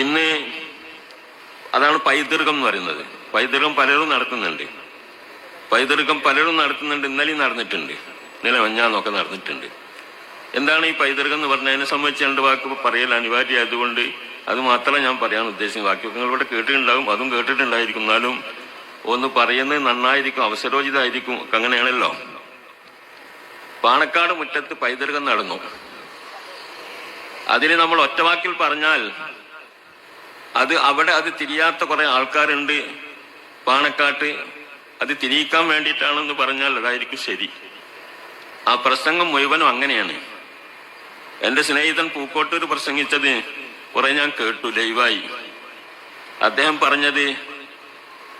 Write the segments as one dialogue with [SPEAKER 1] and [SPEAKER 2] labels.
[SPEAKER 1] ഇന്ന് അതാണ് പൈതൃകം എന്ന് പറയുന്നത്. പൈതൃകം പലരും നടത്തുന്നുണ്ട്. ഇന്നലെയും നടന്നിട്ടുണ്ട്, ഇന്നലെ മഞ്ഞാന്നൊക്കെ നടന്നിട്ടുണ്ട്. എന്താണ് ഈ പൈതൃകം എന്ന് പറഞ്ഞതിനെ സംബന്ധിച്ച് രണ്ട് വാക്ക് പറയൽ അനിവാര്യമായതുകൊണ്ട് അത് മാത്രമേ ഞാൻ പറയാൻ ഉദ്ദേശിക്കുന്നത്. ബാക്കിയൊക്കെ നിങ്ങളിവിടെ കേട്ടിട്ടുണ്ടാകും, അതും കേട്ടിട്ടുണ്ടായിരിക്കും. എന്നാലും ഒന്ന് പറയുന്നത് നന്നായിരിക്കും, അവസരോചിതമായിരിക്കും. അങ്ങനെയാണല്ലോ. പാണക്കാട് മുറ്റത്ത് പൈതൃകം നടന്നു. അതിന് നമ്മൾ ഒറ്റവാക്കിൽ പറഞ്ഞാൽ അവിടെ തിരിയാത്ത കുറെ ആൾക്കാരുണ്ട് പാണക്കാട്ട്. അത് തിരിയിക്കാൻ വേണ്ടിയിട്ടാണെന്ന് പറഞ്ഞാൽ അതായിരിക്കും ശരി. ആ പ്രസംഗം മുഴുവനും അങ്ങനെയാണ്. എന്റെ സ്നേഹിതൻ പൂക്കോട്ടൂർ പ്രസംഗിച്ചത് കുറെ ഞാൻ കേട്ടു ലൈവായി. അദ്ദേഹം പറഞ്ഞത്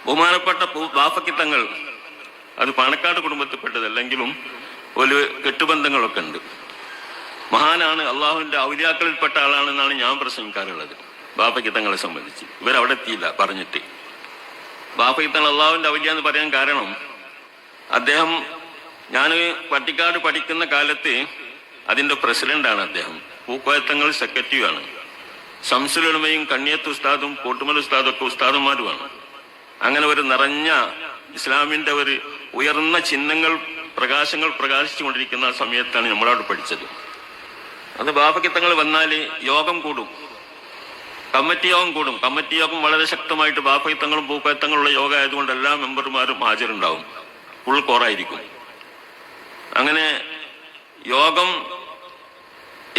[SPEAKER 1] ബഹുമാനപ്പെട്ട ബാഫക്കിത്തങ്ങൾ, അത് പാണക്കാട് കുടുംബത്തിൽപ്പെട്ടതല്ലെങ്കിലും ഒരു കെട്ടുബന്ധങ്ങളൊക്കെ ഉണ്ട്. മഹാനാണ്, അള്ളാഹുവിന്റെ ഔലിയാക്കളിൽപ്പെട്ട ആളാണെന്നാണ് ഞാൻ പ്രസംഗിക്കാറുള്ളത്. ബാഫക്കിത്തങ്ങളെ സംബന്ധിച്ച് ഇവരവിടെ എത്തിയില്ല പറഞ്ഞിട്ട്. ബാഫക്കിത്തങ്ങൾ അള്ളാഹുവിന്റെ ഔലിയ എന്ന് പറയാൻ കാരണം, അദ്ദേഹം ഞാൻ പട്ടിക്കാട് പഠിക്കുന്ന കാലത്ത് അതിന്റെ പ്രസിഡന്റാണ് അദ്ദേഹം. പൂക്കോയത്തങ്ങൾ സെക്രട്ടറിയാണ്. ശംസുലുലമയും കണ്ണിയത്ത് ഉസ്താദും കോട്ടുമൽ ഉസ്താദും ഒക്കെ ഉസ്താദന്മാരുമാണ്. അങ്ങനെ ഒരു നിറഞ്ഞ ഇസ്ലാമിന്റെ ഒരു ഉയർന്ന പ്രകാശങ്ങൾ പ്രകാശിച്ചുകൊണ്ടിരിക്കുന്ന സമയത്താണ് നമ്മളവിടെ പഠിച്ചത്. അത് ബാഫക്കിത്തങ്ങൾ വന്നാല് യോഗം കൂടും, കമ്മിറ്റി യോഗം വളരെ ശക്തമായിട്ട് ബാഫക്കിത്തങ്ങളും പൂക്കോയത്തങ്ങളുള്ള യോഗം ആയതുകൊണ്ട് എല്ലാ മെമ്പർമാരും ഹാജരുണ്ടാവും. ഫുൾ കോറായിരിക്കും. അങ്ങനെ യോഗം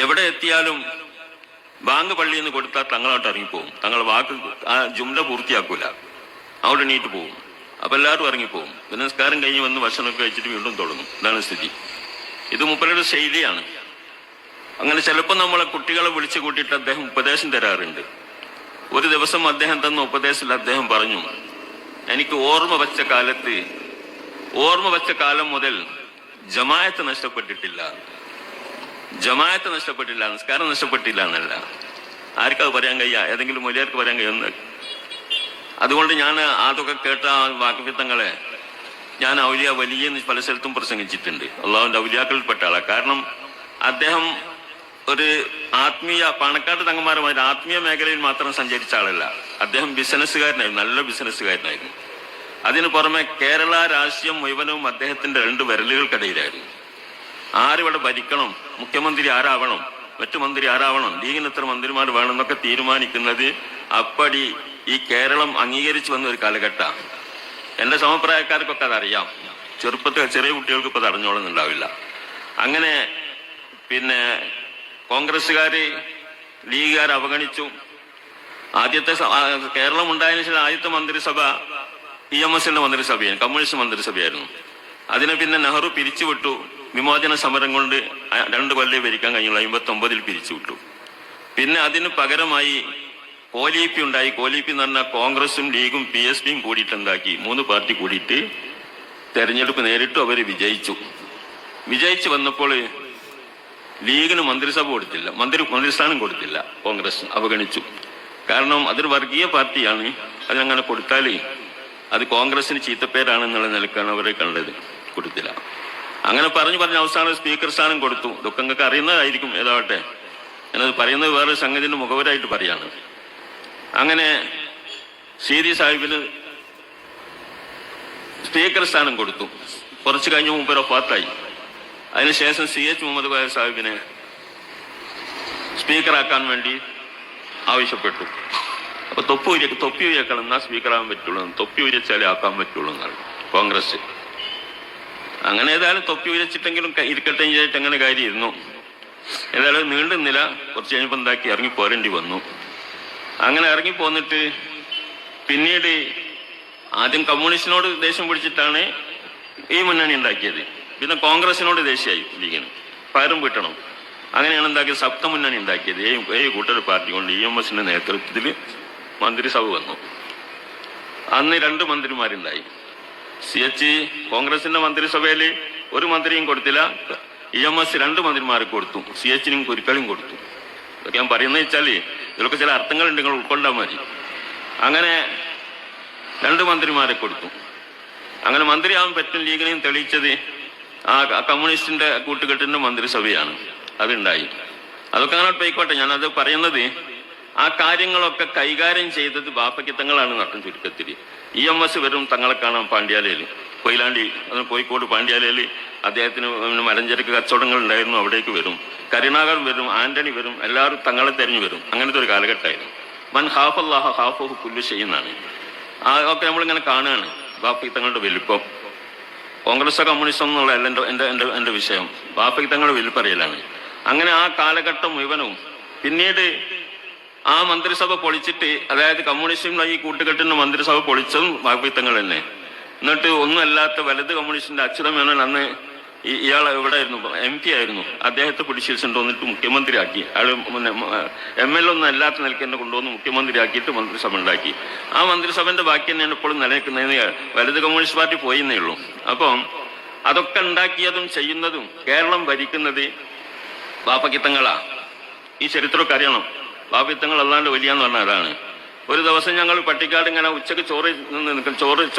[SPEAKER 1] എവിടെ എത്തിയാലും ബാങ്ക് പള്ളിയിൽ നിന്ന് കൊടുത്താൽ തങ്ങളോട്ട് ഇറങ്ങിപ്പോവും. തങ്ങൾ വാക്ക് ആ ജുംല പൂർത്തിയാക്കൂല, അവിടെ എണീറ്റ് പോവും. അപ്പൊ എല്ലാവരും ഇറങ്ങിപ്പോവും. നിസ്കാരം കഴിഞ്ഞ് വന്ന് ഭക്ഷണമൊക്കെ കഴിച്ചിട്ട് വീണ്ടും തുടങ്ങും. ഇതാണ് സ്ഥിതി. ഇത് മൂപ്പരുടെ ശൈലിയാണ്. അങ്ങനെ ചിലപ്പോൾ നമ്മളെ കുട്ടികളെ വിളിച്ചു കൂട്ടിയിട്ട് അദ്ദേഹം ഉപദേശം തരാറുണ്ട്. ഒരു ദിവസം അദ്ദേഹം തന്ന ഉപദേശത്തിൽ അദ്ദേഹം പറഞ്ഞു, എനിക്ക് ഓർമ്മ വെച്ച കാലം മുതൽ ജമാഅത്ത് നഷ്ടപ്പെട്ടിട്ടില്ല, നിസ്കാരം നഷ്ടപ്പെട്ടില്ല എന്നല്ല. ആർക്കത് പറയാൻ കഴിയ? ഏതെങ്കിലും മൊലിയാർക്ക് പറയാൻ കഴിയുന്ന? അതുകൊണ്ട് ഞാൻ അതൊക്കെ കേട്ട വാക്കഫിത്തങ്ങളെ ഞാൻ ഔലിയ വലിയ പല സ്ഥലത്തും പ്രസംഗിച്ചിട്ടുണ്ട്. അള്ളാഹുവിന്റെ ഔലിയാക്കളിൽപ്പെട്ട ആളാണ്. കാരണം അദ്ദേഹം ഒരു പാണക്കാട് തങ്ങന്മാരുമായി ആത്മീയ മേഖലയിൽ മാത്രം സഞ്ചരിച്ച ആളല്ല. അദ്ദേഹം ബിസിനസ്സുകാരനായിരുന്നു, നല്ല ബിസിനസ്സുകാരനായിരുന്നു. അതിനു പുറമെ കേരള രാഷ്ട്രീയം മുഴുവനും അദ്ദേഹത്തിന്റെ 2 വിരലുകൾക്കിടയിലായിരുന്നു. ആരിവിടെ ഭരിക്കണം, മുഖ്യമന്ത്രി ആരാവണം, മറ്റു മന്ത്രി ആരാവണം, ലീഗിന് എത്ര മന്ത്രിമാർ വേണം എന്നൊക്കെ തീരുമാനിക്കുന്നത് അപ്പടി ഈ കേരളം അംഗീകരിച്ചു വന്ന ഒരു കാലഘട്ടമാണ്. എന്റെ സമപ്രായക്കാർക്കൊക്കെ അതറിയാം. ചെറിയ കുട്ടികൾക്ക് ഇപ്പൊ അത് അറിഞ്ഞോളന്നുണ്ടാവില്ല. അങ്ങനെ പിന്നെ കോൺഗ്രസ്സുകാര് ലീഗുകാർ അവഗണിച്ചു. ആദ്യത്തെ കേരളം ഉണ്ടായതിനു ശേഷം ആദ്യത്തെ മന്ത്രിസഭ EMSന്റെ മന്ത്രിസഭയാണ്, കമ്മ്യൂണിസ്റ്റ് മന്ത്രിസഭയായിരുന്നു. അതിനെ പിന്നെ നെഹ്റു പിരിച്ചുവിട്ടു. വിമോചന സമരം കൊണ്ട് 2 കൊല്ലം ഭരിക്കാൻ കഴിഞ്ഞുള്ളൂ. 59 പിരിച്ചുവിട്ടു. പിന്നെ അതിന് പകരമായി കോലീപ്പി ഉണ്ടായി. കോലീപ്പി എന്ന് പറഞ്ഞാൽ കോൺഗ്രസും ലീഗും PSPയും കൂടിയിട്ട് എന്താക്കി, 3 പാർട്ടി കൂടിയിട്ട് തെരഞ്ഞെടുപ്പ് നേരിട്ടു. അവർ വിജയിച്ചു വന്നപ്പോൾ ലീഗിന് മന്ത്രിസഭ കൊടുത്തില്ല, മന്ത്രിസ്ഥാനം കൊടുത്തില്ല. കോൺഗ്രസ് അവഗണിച്ചു. കാരണം അതൊരു വർഗീയ പാർട്ടിയാണ്. അതിനങ്ങനെ കൊടുത്താൽ അത് കോൺഗ്രസിന് ചീത്തപ്പേരാണെന്നുള്ള നിലക്കാണ് അവരെ കണ്ടത്. കൊടുത്തില്ല. അങ്ങനെ പറഞ്ഞ് അവസാനം സ്പീക്കർ സ്ഥാനം കൊടുത്തു. ഇതൊക്കെ നിങ്ങൾക്ക് അറിയുന്നതായിരിക്കും. ഏതാവട്ടെ, ഞാനത് പറയുന്നത് വേറെ സംഗതിന്റെ മുഖവരായിട്ട് പറയാണ്. അങ്ങനെ സീതി സാഹിബിന് സ്പീക്കർ സ്ഥാനം കൊടുത്തു. കുറച്ച് കഴിഞ്ഞ് മുമ്പ് വഫാത്തായി. അതിനുശേഷം CH മുഹമ്മദ് കോയ സാഹിബിനെ സ്പീക്കറാക്കാൻ വേണ്ടി ആവശ്യപ്പെട്ടു. അപ്പൊ തൊപ്പി ഉയക്കണം എന്നാ സ്പീക്കറാകാൻ പറ്റുള്ളൂ, തൊപ്പി ഉയച്ചാലേ ആക്കാൻ പറ്റുള്ളൂ എന്നാണ് കോൺഗ്രസ്. അങ്ങനെ ഏതായാലും തൊപ്പി ഉയച്ചിട്ടെങ്കിലും ഇരിക്കട്ടെ ചെയ്തിട്ട് അങ്ങനെ കാര്യമായിരുന്നു. ഏതായാലും നീണ്ടുന്നില്ല. കുറച്ച് കഴിഞ്ഞപ്പോൾ എന്താക്കി ഇറങ്ങിപ്പോരേണ്ടി വന്നു. അങ്ങനെ ഇറങ്ങിപ്പോന്നിട്ട് പിന്നീട് ആദ്യം കമ്മ്യൂണിസ്റ്റിനോട് ദേഷ്യം പിടിച്ചിട്ടാണ് ഈ മുന്നണി ഉണ്ടാക്കിയത്. പിന്നെ കോൺഗ്രസിനോട് ദേഷ്യമായി ലീഗിന്, പകരം വീട്ടണം. അങ്ങനെയാണ് എന്താക്കിയത്, സപ്തമുന്നണി ഉണ്ടാക്കിയത്. 7 കൂട്ടർ പാർട്ടി കൊണ്ട് EMSന്റെ നേതൃത്വത്തിൽ മന്ത്രിസഭ വന്നു. അന്ന് 2 മന്ത്രിമാരുണ്ടായി. CH കോൺഗ്രസിന്റെ മന്ത്രിസഭയിൽ 1 മന്ത്രിയും കൊടുത്തില്ല. EMS 2 മന്ത്രിമാർക്ക് കൊടുത്തു. CHനും കുരുക്കളും കൊടുത്തു. ഇതൊക്കെ ഞാൻ പറയുന്നത് വെച്ചാൽ ഇതിലൊക്കെ ചില അർത്ഥങ്ങളുണ്ട്, നിങ്ങൾ ഉൾക്കൊണ്ടാൽ മതി. അങ്ങനെ 2 മന്ത്രിമാരെ കൊടുത്തു. അങ്ങനെ മന്ത്രിയാവാൻ പറ്റും ലീഗിനെയും തെളിയിച്ചത് ആ കമ്മ്യൂണിസ്റ്റിന്റെ കൂട്ടുകെട്ടിന്റെ മന്ത്രിസഭയാണ്. അതുണ്ടായി. അതൊക്കെ അങ്ങനെ പോയിക്കോട്ടെ. ഞാനത് പറയുന്നത് ആ കാര്യങ്ങളൊക്കെ കൈകാര്യം ചെയ്തത് ബാപ്പക്കിത്തങ്ങളാണ് നട്ടം ചുരുക്കത്തിൽ. EMS വരും തങ്ങളെ കാണാൻ പാണ്ഡ്യാലയിൽ, കൊയിലാണ്ടി, കോഴിക്കോട് പാണ്ഡ്യാലയിൽ അദ്ദേഹത്തിന് മലഞ്ചരക്ക് കച്ചവടങ്ങൾ ഉണ്ടായിരുന്നു, അവിടേക്ക് വരും. കരുണാകരൻ വരും, ആന്റണി വരും, എല്ലാവരും തങ്ങളെ തെരഞ്ഞു വരും. അങ്ങനത്തെ ഒരു കാലഘട്ടമായിരുന്നു. മൻ ഹാഫല്ലാഹ ഹാഫഹു കുല്ലു ചെയ്യുന്നതാണ്. അതൊക്കെ നമ്മളിങ്ങനെ കാണുകയാണ് ബാപ്പക്കിത്തങ്ങളുടെ വലിപ്പം. കോൺഗ്രസോ കമ്മ്യൂണിസം എന്നുള്ളതല്ല എൻ്റെ വിഷയം, ബാപ്പക്കിത്തങ്ങളുടെ വലിപ്പറിയലാണ്. അങ്ങനെ ആ കാലഘട്ടം മുഴുവനും പിന്നീട് ആ മന്ത്രിസഭ പൊളിച്ചിട്ട്, അതായത് കമ്മ്യൂണിസ്റ്റും ഈ കൂട്ടുകെട്ടിന്റെ മന്ത്രിസഭ പൊളിച്ചതും ബാപ്പക്കിത്തങ്ങൾ തന്നെ. എന്നിട്ട് ഒന്നുമല്ലാത്ത വലത് കമ്മ്യൂണിസ്റ്റിന്റെ അച്യുതമേനോൻ അന്ന് ഇയാൾ എവിടെ ആയിരുന്നു, MP ആയിരുന്നു, അദ്ദേഹത്തെ പിടിച്ചിരിച്ചിട്ട് വന്നിട്ട് മുഖ്യമന്ത്രിയാക്കി. അയാൾ MLA ഒന്നും അല്ലാത്ത നിലയ്ക്ക് തന്നെ കൊണ്ടുവന്ന് മുഖ്യമന്ത്രിയാക്കിയിട്ട് മന്ത്രിസഭ ഉണ്ടാക്കി. ആ മന്ത്രിസഭന്റെ ബാക്കി തന്നെയാണ് ഇപ്പോഴും നിലനിൽക്കുന്നതിന്. വലത് കമ്മ്യൂണിസ്റ്റ് പാർട്ടി പോയിന്നേ ഉള്ളൂ. അപ്പം അതൊക്കെ ഉണ്ടാക്കിയതും ചെയ്യുന്നതും കേരളം ഭരിക്കുന്നത് ബാപ്പക്കിത്തങ്ങളാ. ഈ ചരിത്രമൊക്കെ അറിയണം. ബാപ്പക്കിത്തങ്ങൾ അല്ലാണ്ട് വലിയെന്ന് പറഞ്ഞാൽ അതാണ്. ഒരു ദിവസം ഞങ്ങൾ പട്ടിക്കാട് ഇങ്ങനെ ഉച്ചക്ക്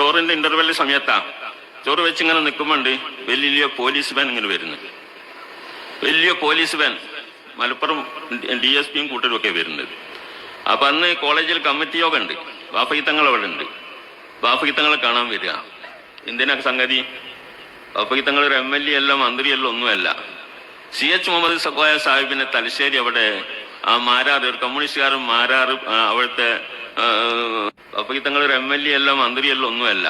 [SPEAKER 1] ചോറിന്റെ ഇന്റർവെല്ല് സമയത്താ ചോറ് വെച്ചിങ്ങനെ നിൽക്കുമ്പോണ്ട് വലിയ പോലീസ് വാൻ ഇങ്ങനെ വരുന്നത്. വലിയ പോലീസ് വാൻ, മലപ്പുറം DSPയും കൂട്ടരും ഒക്കെ വരുന്നത്. അപ്പൊ അന്ന് കോളേജിൽ കമ്മിറ്റി യോഗം ഉണ്ട്, ബാപ്പക്കിത്തങ്ങൾ അവിടെ ഉണ്ട്. ബാപ്പക്കിത്തങ്ങളെ കാണാൻ വരിക. എന്തിനാ സംഗതി? ബാപ്പക്കിത്തങ്ങൾ ഒരു MLA അല്ല, മന്ത്രിയല്ല, ഒന്നുമല്ല. CH മുഹമ്മദ് സഖായ സാഹിബിനെ തലശ്ശേരി അവിടെ ആ മാരാറ്, ഒരു കമ്മ്യൂണിസ്റ്റുകാരൻ മാരാറ്, അവിടുത്തെ ബാപ്പക്കിത്തങ്ങൾ ഒരു MLA അല്ല, മന്ത്രിയല്ല, ഒന്നുമല്ല.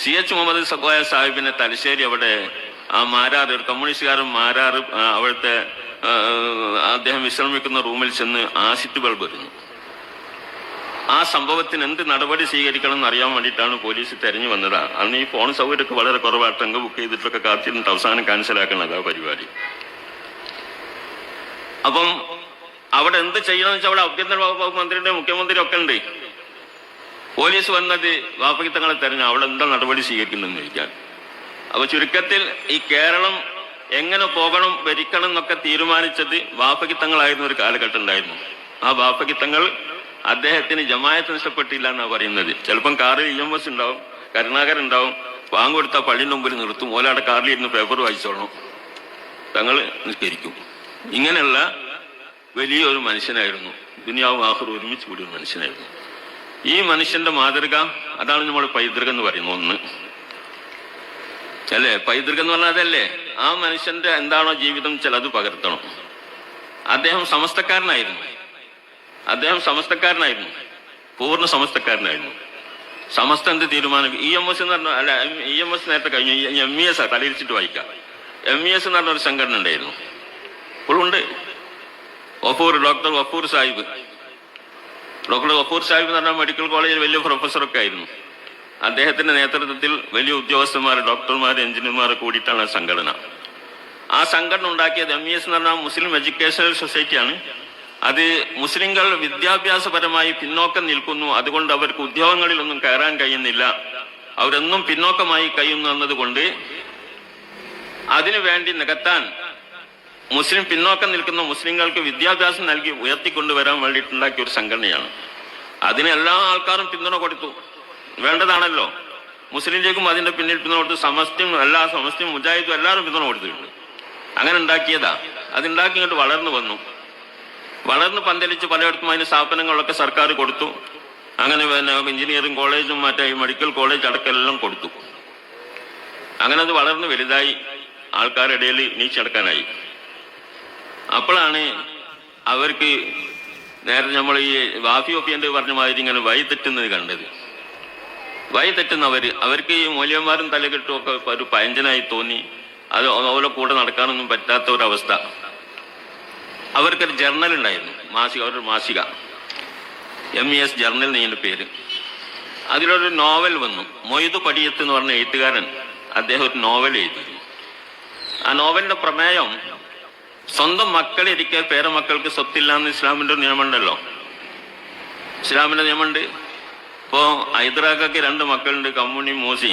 [SPEAKER 1] CH മുഹമ്മദ് സഖായ സാഹിബിനെ തലശ്ശേരി അവിടെ ആ മാരാറ്, ഒരു കമ്മ്യൂണിസ്റ്റുകാരൻ മാരാറ്, അവിടുത്തെ അദ്ദേഹം വിശ്രമിക്കുന്ന റൂമിൽ ചെന്ന് ആസിഡ് ബൾബ് എറിഞ്ഞു. ആ സംഭവത്തിന് എന്ത് നടപടി സ്വീകരിക്കണം എന്ന് അറിയാൻ വേണ്ടിയിട്ടാണ് പോലീസ് തെരഞ്ഞു വന്നതാ. അന്ന് ഈ ഫോൺ സൗകര്യമൊക്കെ വളരെ കുറവാണ്. ടങ്ക് ബുക്ക് ചെയ്തിട്ടൊക്കെ കാത്തിരുന്നിട്ട് അവസാനം ക്യാൻസലാക്കണത് ആ പരിപാടി. അപ്പം അവിടെ എന്ത് ചെയ്യണമെന്ന് വെച്ചാൽ അവിടെ ആഭ്യന്തര വകുപ്പ് മന്ത്രിയുടെ മുഖ്യമന്ത്രി ഒക്കെ ഉണ്ട്. പോലീസ് വന്നത് ബാപ്പക്കിത്തങ്ങളെ തെരഞ്ഞു, അവിടെ എന്താ നടപടി സ്വീകരിക്കുന്നതെന്ന് ചോദിക്കാൻ. അപ്പൊ ചുരുക്കത്തിൽ ഈ കേരളം എങ്ങനെ പോകണം, ഭരിക്കണം എന്നൊക്കെ തീരുമാനിച്ചത് ബാപ്പക്കിത്തങ്ങളായിരുന്ന ഒരു കാലഘട്ടം ഉണ്ടായിരുന്നു. ആ ബാപ്പക്കിത്തങ്ങൾ അദ്ദേഹത്തിന് ജമായത്ത് നഷ്ടപ്പെട്ടില്ല എന്നാണ് പറയുന്നത്. ചിലപ്പം കാറിൽ EMS ഉണ്ടാവും, കരുണാകരൻ ഉണ്ടാവും, പാങ്ങ് കൊടുത്താൽ പള്ളിൻ്റെ മുമ്പിൽ നിർത്തും, ഓലാടെ കാറിലിരുന്ന് പേപ്പർ വായിച്ചോളണം, തങ്ങൾ നിസ്കരിക്കും. ഇങ്ങനെയുള്ള വലിയൊരു മനുഷ്യനായിരുന്നു. ദുനിയാവും ആഖിറവും ഒരുമിച്ച് കൂടിയ ഒരു മനുഷ്യനായിരുന്നു. ഈ മനുഷ്യന്റെ മാതൃക, അതാണ് നമ്മൾ പൈതൃകം എന്ന് പറയുന്നത്. ഒന്ന് അല്ലേ, പൈതൃകം എന്ന് പറഞ്ഞാൽ അതല്ലേ, ആ മനുഷ്യന്റെ എന്താണോ ജീവിതം ചിലത് പകർത്തണം. അദ്ദേഹം സമസ്തക്കാരനായിരുന്നു. പൂർണ്ണ സമസ്തക്കാരനായിരുന്നു. സമസ്ത എന്ത് തീരുമാനം, EMS എന്ന് പറഞ്ഞ, അല്ല EMS നേരത്തെ കഴിഞ്ഞു, MES തലയിരിച്ചിട്ട് വായിക്കാം. MES എന്ന് പറഞ്ഞ ഒരു സംഘടന ഉണ്ടായിരുന്നു, ഇപ്പോഴുണ്ട്. ഡോക്ടർ വഫൂർ സാഹിബ് എന്ന് പറഞ്ഞാൽ മെഡിക്കൽ കോളേജിൽ വലിയ പ്രൊഫസറൊക്കെ ആയിരുന്നു. അദ്ദേഹത്തിന്റെ നേതൃത്വത്തിൽ വലിയ ഉദ്യോഗസ്ഥന്മാർ, ഡോക്ടർമാർ, എഞ്ചിനീയർമാർ കൂടിയിട്ടാണ് ആ സംഘടന. ആ സംഘടന ഉണ്ടാക്കിയത് MES എന്ന് പറഞ്ഞാൽ മുസ്ലിം എഡ്യൂക്കേഷണൽ സൊസൈറ്റിയാണ്. അത് മുസ്ലിങ്ങൾ വിദ്യാഭ്യാസപരമായി പിന്നോക്കം നിൽക്കുന്നു, അതുകൊണ്ട് അവർക്ക് ഉദ്യോഗങ്ങളിലൊന്നും കയറാൻ കഴിയുന്നില്ല, അവരെന്നും പിന്നോക്കമായി കഴിയുന്നു എന്നതുകൊണ്ട് അതിനു വേണ്ടി നികത്താൻ മുസ്ലിം പിന്നോക്കം നിൽക്കുന്ന മുസ്ലിങ്ങൾക്ക് വിദ്യാഭ്യാസം നൽകി ഉയർത്തിക്കൊണ്ടുവരാൻ വേണ്ടിയിട്ടുണ്ടാക്കിയ ഒരു സംഘടനയാണ്. അതിന് എല്ലാ ആൾക്കാരും പിന്തുണ കൊടുത്തു, വേണ്ടതാണല്ലോ. മുസ്ലിം ലീഗും അതിന്റെ പിന്നിൽ പിന്തുണ കൊടുത്തു, സമസ്തയും മുജാഹിദും എല്ലാവരും പിന്തുണ കൊടുത്തിട്ടുണ്ട്. അങ്ങനെ ഉണ്ടാക്കിയതാ. അതുണ്ടാക്കി ഇങ്ങോട്ട് വളർന്ന് പന്തലിച്ച് പലയിടത്തും അതിന് സ്ഥാപനങ്ങളൊക്കെ സർക്കാർ കൊടുത്തു. അങ്ങനെ എഞ്ചിനീയറിംഗ് കോളേജും മറ്റേ മെഡിക്കൽ കോളേജ് അടക്കമെല്ലാം കൊടുത്തു. അങ്ങനെ അത് വളർന്ന് വലുതായി ആൾക്കാരുടെ ഇടയിൽ നീച്ചടക്കാനായി. അപ്പോഴാണ് അവർക്ക് നേരത്തെ നമ്മൾ ഈ വാഫി ഒപ്പിയൻ്റെ പറഞ്ഞ മാതിരി ഇങ്ങനെ വഴി തെറ്റുന്നത് കണ്ടത്. വഴി അവർക്ക് ഈ മൂല്യന്മാരും തലകെട്ടും ഒക്കെ ഒരു പയഞ്ചനായി തോന്നി. അത് അവരെ കൂടെ നടക്കാനൊന്നും പറ്റാത്ത ഒരവസ്ഥ. അവർക്കൊരു ജേർണൽ ഉണ്ടായിരുന്നു, അവരുടെ മാസിക, MES ജേർണൽ എന്നതിൻ്റെ പേര്. അതിലൊരു നോവൽ വന്നു. മൊയ്തു പടിയത്ത് എന്ന് പറഞ്ഞ എഴുത്തുകാരൻ, അദ്ദേഹം ഒരു നോവൽ എഴുതി. ആ നോവലിന്റെ പ്രമേയം സ്വന്തം മക്കളിരിക്കെ പേരമക്കൾക്ക് സ്വത്തില്ല എന്ന് ഇസ്ലാമിന്റെ ഒരു നിയമമുണ്ടല്ലോ. ഇസ്ലാമിന്റെ നിയമമുണ്ട്. ഇപ്പോ ഹൈദരാക്കക്ക് 2 മക്കളുണ്ട്, കമ്മുണ്ണി മൂസി.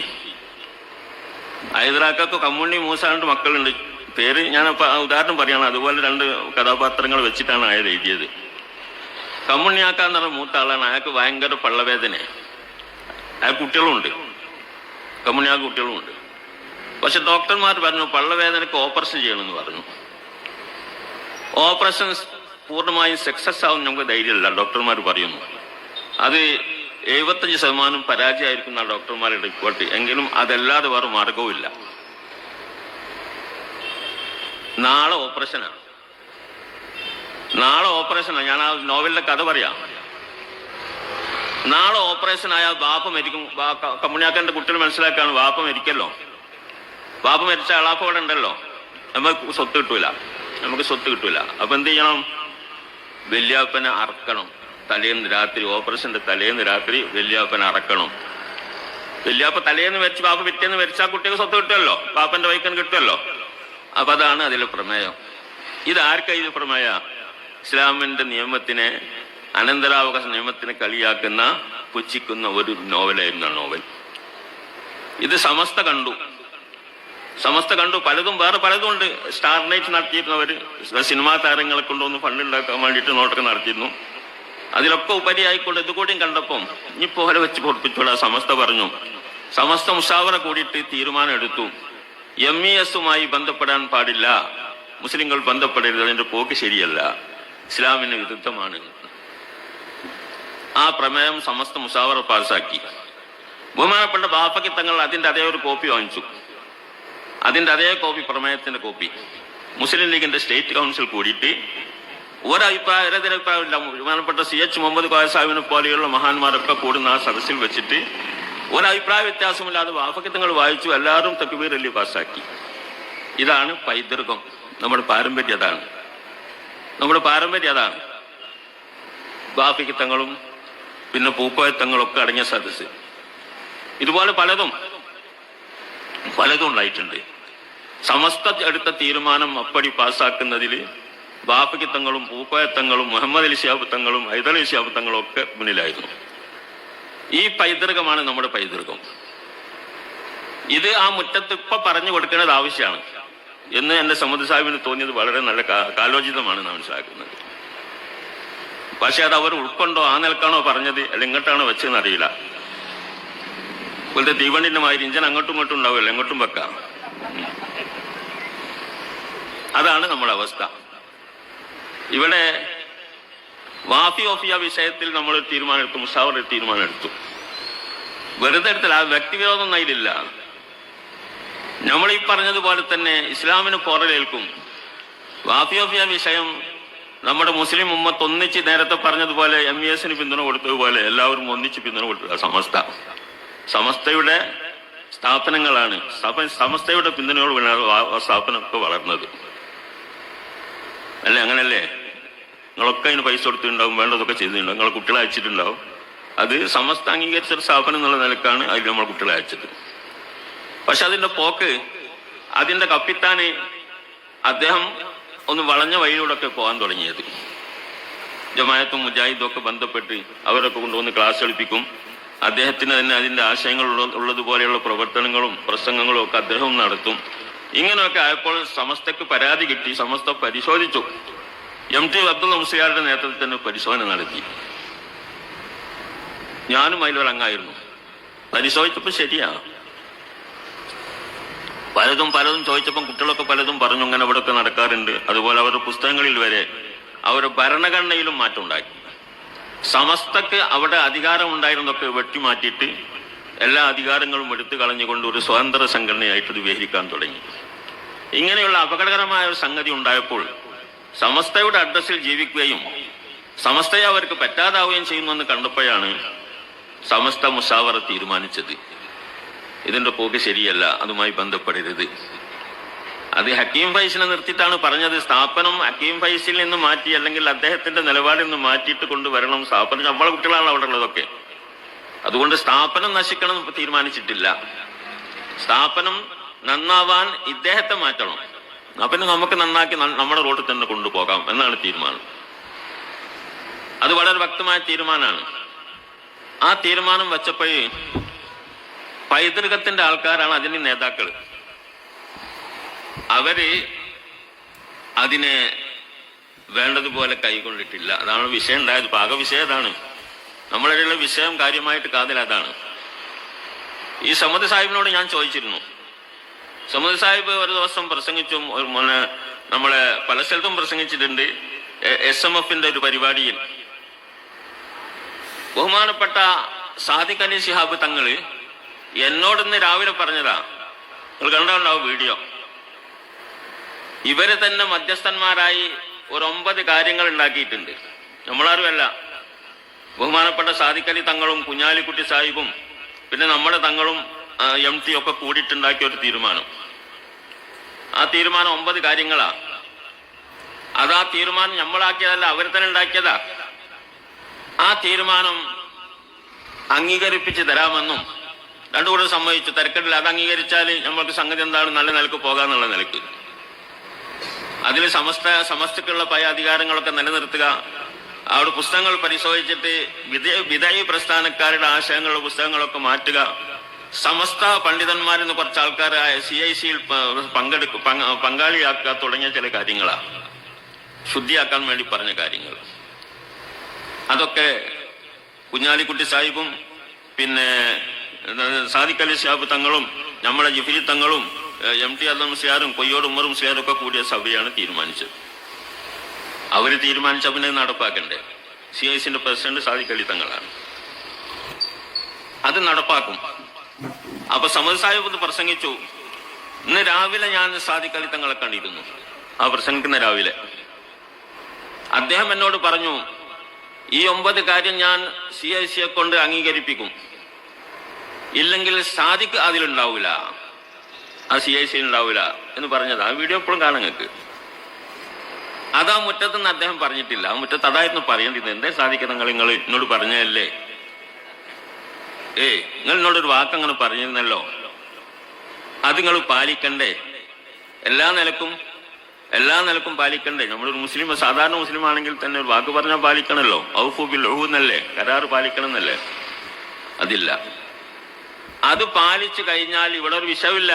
[SPEAKER 1] ഹൈദരാക്കക്ക് കമ്മുണ്ണി മൂസ 2 മക്കളുണ്ട്. പേര് ഞാനിപ്പോ ഉദാഹരണം പറയാണ്. അതുപോലെ 2 കഥാപാത്രങ്ങൾ വെച്ചിട്ടാണ് അയാൾ എഴുതിയത്. കമ്മുണ്ണിയാക്കാന്ന് പറഞ്ഞ മൂത്ത ആളാണ്. അയാൾക്ക് ഭയങ്കര പള്ളവേദന. അയാൾ കുട്ടികളുമുണ്ട്, കമ്മുണ്ണിയാൾക്ക് കുട്ടികളുമുണ്ട്. പക്ഷെ ഡോക്ടർമാർ പറഞ്ഞു പള്ളവേദനയ്ക്ക് ഓപ്പറേഷൻ ചെയ്യണമെന്ന് പറഞ്ഞു. ഓപ്പറേഷൻ പൂർണ്ണമായും സക്സസ് ആവും നമുക്ക് ധൈര്യമില്ല, ഡോക്ടർമാർ പറയുന്നു. അത് 75% പരാജയമായിരിക്കുന്ന ഡോക്ടർമാരുടെ റിപ്പോർട്ട്. എങ്കിലും അതല്ലാതെ വേറെ മാർഗവുമില്ല. നാളെ ഓപ്പറേഷനാണ്. ഞാൻ ആ നോവലിലെ കഥ പറയാം. നാളെ ഓപ്പറേഷനായ ബാപ്പ മരിക്കും. കമ്മുണിയാക്കൻ്റെ കുട്ടികൾ മനസ്സിലാക്കാണ്, ബാപ്പ മരിക്കല്ലോ. ബാപ്പ മരിച്ച അളാപ്പ അവിടെ ഉണ്ടല്ലോ, നമുക്ക് സ്വത്ത് കിട്ടൂല. അപ്പൊ എന്ത് ചെയ്യണം? വല്യാപ്പനെ അറക്കണം. തലേന്ന് രാത്രി, ഓപ്പറേഷന്റെ തലേന്ന് രാത്രി വല്യാപ്പനെ അറക്കണം. വല്യാപ്പ തലേന്ന് മരിച്ച് ബാപ്പ പിറ്റേന്ന് മരിച്ചാൽ കുട്ടിക്ക് സ്വത്ത് കിട്ടുമല്ലോ, ബാപ്പന്റെ വൈക്കൻ കിട്ടുമല്ലോ. അപ്പൊ അതാണ് അതിലെ പ്രമേയം. ഇതാർക്കാ ഇത് പ്രമേയ? ഇസ്ലാമിന്റെ നിയമത്തിനെ, അനന്തരാവകാശ നിയമത്തിനെ കളിയാക്കുന്ന, പുച്ഛിക്കുന്ന ഒരു നോവലായിരുന്നു ആ നോവൽ. ഇത് സമസ്ത കണ്ടു. പലതും വേറെ പലതും ഉണ്ട്. സ്റ്റാർ നൈറ്റ് നടത്തിയിരുന്നവർ സിനിമാ താരങ്ങളെ കൊണ്ടുവന്ന് ഫണ്ടുണ്ടാക്കാൻ വേണ്ടിയിട്ട് നോട്ടൊക്കെ നടത്തിയിരുന്നു. അതിലൊക്കെ ഉപരിയായിക്കൊണ്ട് ഇതുകൂടിയും കണ്ടപ്പം ഇനിപ്പോലെ വെച്ച് പൊടിപ്പിച്ചോളാം. സമസ്ത പറഞ്ഞു. സമസ്ത മുഷാവറ കൂടിയിട്ട് തീരുമാനം എടുത്തു, MES-ഉമായി ബന്ധപ്പെടാൻ പാടില്ല, മുസ്ലിങ്ങൾ ബന്ധപ്പെടരുത്, അതിന്റെ പോക്ക് ശരിയല്ല, ഇസ്ലാമിന് വിരുദ്ധമാണ്. ആ പ്രമേയം സമസ്ത മുഷാവറ പാസാക്കി. ബഹുമാനപ്പെട്ട ബാപ്പയ്ക്ക് തങ്ങൾ അതിന്റെ അതേ ഒരു കോപ്പി വാങ്ങിച്ചു. അതിന്റെ അതേ കോപ്പി, പ്രമേയത്തിന്റെ കോപ്പി, മുസ്ലിം ലീഗിന്റെ സ്റ്റേറ്റ് കൗൺസിൽ കൂടിയിട്ട് എതിരഭിപ്രായമില്ല. ബഹുമാനപ്പെട്ട CH മുഹമ്മദ് കോയ സാഹിബിനെ പോലെയുള്ള മഹാന്മാരൊക്കെ കൂടുന്ന ആ സദസ്സിൽ വെച്ചിട്ട് ഒരഭിപ്രായ വ്യത്യാസമില്ലാതെ ബാപ്പയ്ക്ക് തങ്ങൾ വായിച്ചു. എല്ലാവരും തക്ബീർ ചൊല്ലി പാസാക്കി. ഇതാണ് പൈതൃകം. നമ്മുടെ പാരമ്പര്യം അതാണ്. ബാപ്പയ്ക്ക് തങ്ങളും പിന്നെ പൂക്കോയ തങ്ങളൊക്കെ അടങ്ങിയ സദസ്സ്. ഇതുപോലെ പലതും ഉണ്ടായിട്ടുണ്ട്. സമസ്ത എടുത്ത തീരുമാനം അപ്പടി പാസ്സാക്കുന്നതിൽ ബാപ്പയ്ക്ക് തങ്ങളും പൂക്കോയ തങ്ങളും മുഹമ്മദ് അലി ശിഹാബ് തങ്ങളും ഹൈദരലി ശിഹാബ് തങ്ങളും ഒക്കെ മുന്നിലായിരുന്നു. ഈ പൈതൃകമാണ് നമ്മുടെ പൈതൃകം. ഇത് ആ മുറ്റത്ത് ഇപ്പൊ പറഞ്ഞു കൊടുക്കേണ്ടത് ആവശ്യമാണ് എന്ന് എന്റെ സമ്മദ് സാഹിബിന് തോന്നിയത് വളരെ നല്ല കാലോചിതമാണ് മനസ്സിലാക്കുന്നത്. പക്ഷെ അത് അവർ ഉൾക്കൊണ്ടോ, ആ നിലക്കാണോ പറഞ്ഞത്, അല്ല ഇങ്ങോട്ടാണോ വെച്ചതെന്ന് അറിയില്ല. ഇപ്പോഴത്തെ തീവണ്ടിന്റെ മാതിരി ഇഞ്ചൻ അങ്ങോട്ടും ഇങ്ങോട്ടും ഉണ്ടാവുമല്ലോ, എങ്ങോട്ടും വെക്കാം. അതാണ് നമ്മുടെ അവസ്ഥ. ഇവിടെ വാഫി ഓഫിയ വിഷയത്തിൽ നമ്മൾ തീരുമാനം എടുത്തു, മുഷാവറ തീരുമാനം എടുത്തു. വെറുതെ എടുത്തില്ല, ആ വ്യക്തിവിരോധം അതിലില്ല. നമ്മൾ ഈ പറഞ്ഞതുപോലെ തന്നെ ഇസ്ലാമിന് പോറലേൽക്കും. വാഫി ഓഫിയ വിഷയം നമ്മുടെ മുസ്ലിം ഉമ്മത്ത് ഒന്നിച്ച് നേരത്തെ പറഞ്ഞതുപോലെ MES-ന് പിന്തുണ കൊടുത്തതുപോലെ എല്ലാവരും ഒന്നിച്ച് പിന്തുണ കൊടുത്തത് സമസ്തയുടെ സ്ഥാപനങ്ങളാണ്. സമസ്തയുടെ പിന്തുണയോട് സ്ഥാപനമൊക്കെ വളർന്നത് അല്ലേ? അങ്ങനല്ലേ? നിങ്ങളൊക്കെ അതിന് പൈസ കൊടുത്തിട്ടുണ്ടാവും, വേണ്ടതൊക്കെ ചെയ്തിട്ടുണ്ടാവും, നിങ്ങളെ കുട്ടികളെ അയച്ചിട്ടുണ്ടാവും. അത് സമസ്ത അംഗീകരിച്ചൊരു സ്ഥാപനം എന്നുള്ള നിലക്കാണ് അതിൽ നമ്മൾ കുട്ടികളെ അയച്ചത്. പക്ഷെ അതിന്റെ പോക്ക്, അതിന്റെ കപ്പിത്താന് അദ്ദേഹം ഒന്ന് വളഞ്ഞ വഴിയിലൂടെയൊക്കെ പോകാൻ തുടങ്ങിയത്. ജമാഅത്തും മുജാഹിദും ഒക്കെ ബന്ധപ്പെട്ട് അവരൊക്കെ കൊണ്ടുവന്ന് ക്ലാസ് എടുപ്പിക്കും. അദ്ദേഹത്തിന് തന്നെ അതിന്റെ ആശയങ്ങൾ ഉള്ളതുപോലെയുള്ള പ്രവർത്തനങ്ങളും പ്രസംഗങ്ങളും ഒക്കെ അദ്ദേഹം നടത്തും. ഇങ്ങനെയൊക്കെ ആയപ്പോൾ സമസ്തക്ക് പരാതി കിട്ടി. സമസ്ത പരിശോധിച്ചു. MT അബ്ദുൽ മുസ്ലിയാരുടെ നേതൃത്വത്തിൽ തന്നെ പരിശോധന നടത്തി. ഞാനും അതിലൊരംഗമായിരുന്നു. പരിശോധിച്ചപ്പോൾ ശരിയാ, പലതും ചോദിച്ചപ്പം കുട്ടികളൊക്കെ പലതും പറഞ്ഞു, ഇങ്ങനെ ഇവിടെയൊക്കെ നടക്കാറുണ്ട്. അതുപോലെ അവരുടെ പുസ്തകങ്ങളിൽ വരെ അവരുടെ ഭരണഘടനയിലും മാറ്റം ഉണ്ടാക്കി. സമസ്തക്ക് അവിടെ അധികാരം ഉണ്ടായിരുന്നൊക്കെ വെട്ടിമാറ്റിയിട്ട് എല്ലാ അധികാരങ്ങളും എടുത്തു കളഞ്ഞുകൊണ്ട് ഒരു സ്വതന്ത്ര സംഘടനയായിട്ട് ഇത് വിഹരിക്കാൻ തുടങ്ങി. ഇങ്ങനെയുള്ള അപകടകരമായ ഒരു സംഗതി ഉണ്ടായപ്പോൾ സമസ്തയുടെ അഡ്രസ്സിൽ ജീവിക്കുകയും സമസ്തയെ അവർക്ക് പറ്റാതാവുകയും ചെയ്യുമെന്ന് കണ്ടപ്പോഴാണ് സമസ്ത മുഷാവറ തീരുമാനിച്ചത്. ഇതിന്റെ പോക്ക് ശരിയല്ല, അതുമായി ബന്ധപ്പെടരുത്. അത് ഹക്കീം ഫൈസിനെ നിർത്തിയിട്ടാണ് പറഞ്ഞത്. സ്ഥാപനം ഹക്കീം ഫൈസിൽ നിന്ന് മാറ്റി, അല്ലെങ്കിൽ അദ്ദേഹത്തിന്റെ നിലപാടിൽ നിന്ന് മാറ്റിയിട്ട് കൊണ്ടുവരണം. സ്ഥാപനം നമ്മളെ കുട്ടികളാണ് അവിടെ ഉള്ളതൊക്കെ. അതുകൊണ്ട് സ്ഥാപനം നശിക്കണം തീരുമാനിച്ചിട്ടില്ല. സ്ഥാപനം നന്നാവാൻ ഇദ്ദേഹത്തെ മാറ്റണം. പിന്നെ നമുക്ക് നന്നാക്കി നമ്മുടെ റോഡിൽ തന്നെ കൊണ്ടുപോകാം എന്നാണ് തീരുമാനം. അത് വളരെ വ്യക്തമായ തീരുമാനമാണ്. ആ തീരുമാനം വെച്ചപ്പോൾ പൈതൃകത്തിന്റെ ആൾക്കാരാണ് അതിന് നേതാക്കൾ. അവര് അതിനെ വേണ്ടതുപോലെ കൈകൊണ്ടിട്ടില്ല. അതാണ് വിഷയം ഉണ്ടായത്. പാക വിഷയം അതാണ്. നമ്മളുടെ വിഷയം കാര്യമായിട്ട് കാതിൽ അതാണ്. ഈ സമദ് സാഹിബിനോട് ഞാൻ ചോദിച്ചിരുന്നു. സമദ് സാഹിബ് ഒരു ദിവസം പ്രസംഗിച്ചു, നമ്മളെ പല സ്ഥലത്തും പ്രസംഗിച്ചിട്ടുണ്ട്. SMFന്റെ ഒരു പരിപാടിയിൽ ബഹുമാനപ്പെട്ട സാദിഖ് അലി ശിഹാബ് തങ്ങള് എന്നോടിന്ന് രാവിലെ പറഞ്ഞതാ. നിങ്ങൾ കണ്ടുണ്ടാവും വീഡിയോ. ഇവര് തന്നെ മധ്യസ്ഥന്മാരായി ഒരു 9 കാര്യങ്ങൾ ഉണ്ടാക്കിയിട്ടുണ്ട്. നമ്മളാരുമല്ല, ബഹുമാനപ്പെട്ട സാദിഖ് അലി തങ്ങളും കുഞ്ഞാലിക്കുട്ടി സാഹിബും പിന്നെ നമ്മുടെ തങ്ങളും MT ഒക്കെ കൂടിയിട്ടുണ്ടാക്കിയ ഒരു തീരുമാനം. ആ തീരുമാനം 9 കാര്യങ്ങളാ. അതാ തീരുമാനം നമ്മളാക്കിയതല്ല, അവർ തന്നെ ഉണ്ടാക്കിയതാ. ആ തീരുമാനം അംഗീകരിപ്പിച്ച് തരാമെന്നും രണ്ടുകൂടെ സമ്മതിച്ചു. തിരക്കിട്ടില്ല. അത് അംഗീകരിച്ചാൽ നമ്മൾക്ക് സംഗതി എന്താണ്, നല്ല നിലക്ക് പോകാന്നുള്ള നിലക്ക്. അതിൽ സമസ്തക്കുള്ള പല അധികാരങ്ങളൊക്കെ നിലനിർത്തുക, അവിടെ പുസ്തകങ്ങൾ പരിശോധിച്ചിട്ട് വിധേയ പ്രസ്ഥാനക്കാരുടെ ആശയങ്ങളുടെ പുസ്തകങ്ങളൊക്കെ മാറ്റുക, സമസ്ത പണ്ഡിതന്മാരെന്ന് കുറച്ച് ആൾക്കാരെ CICയിൽ പങ്കാളിയാക്കുക തുടങ്ങിയ ചില കാര്യങ്ങളാണ്. ശുദ്ധിയാക്കാൻ വേണ്ടി പറഞ്ഞ കാര്യങ്ങൾ. അതൊക്കെ കുഞ്ഞാലിക്കുട്ടി സാഹിബും പിന്നെ സാദിഖ് അലി ശിഹാബ് തങ്ങളും നമ്മുടെ ജിഫ്രി തങ്ങളും MT അബ്ദുൽ മുസ്ലിയാരും കൊയ്യോട് ഉമർ മുസ്ലിയാരും ഒക്കെ കൂടിയ സഭയാണ് തീരുമാനിച്ചത്. അവര് തീരുമാനിച്ച പിന്നെ നടപ്പാക്കണ്ടേ. CICന്റെ പ്രസിഡന്റ് സാദിഖ് അലി തങ്ങളാണ്. അത് നടപ്പാക്കും. അപ്പൊ സമദ് സാഹിബ് പ്രസംഗിച്ചു. ഇന്ന് രാവിലെ ഞാൻ സാദിഖ് അലി തങ്ങളെ കണ്ടിരുന്നു. ആ പ്രസംഗിക്കുന്ന രാവിലെ അദ്ദേഹം എന്നോട് പറഞ്ഞു, ഈ 9 കാര്യം ഞാൻ CICയെ കൊണ്ട് അംഗീകരിപ്പിക്കും, ഇല്ലെങ്കിൽ സാദിഖ് അതിലുണ്ടാവില്ല, ആ CICയിൽ ഉണ്ടാവില്ല എന്ന് പറഞ്ഞത്. ആ വീഡിയോ എപ്പോഴും കാണാൻ നിങ്ങൾക്ക്. അതാ മുറ്റത്തുനിന്ന് അദ്ദേഹം പറഞ്ഞിട്ടില്ല. ആ മുറ്റത്ത് അതായിരുന്നു പറയേണ്ടത്. എന്തേ സാദിഖ് നിങ്ങൾ എന്നോട് പറഞ്ഞതല്ലേ, നിങ്ങൾ എന്നോടൊരു വാക്കങ്ങനെ പറഞ്ഞിരുന്നല്ലോ, അത് നിങ്ങൾ പാലിക്കണ്ടേ. എല്ലാ നിലക്കും പാലിക്കണ്ടേ. നമ്മളൊരു മുസ്ലിം, സാധാരണ മുസ്ലിം ആണെങ്കിൽ തന്നെ ഒരു വാക്ക് പറഞ്ഞാൽ പാലിക്കണമല്ലോ. ഔഫു ബിൽ ഉഹൂദ് എന്നല്ലേ, കരാറ് പാലിക്കണം എന്നല്ലേ. അതില്ല. അത് പാലിച്ചു കഴിഞ്ഞാൽ ഇവിടെ ഒരു വിഷയമില്ല.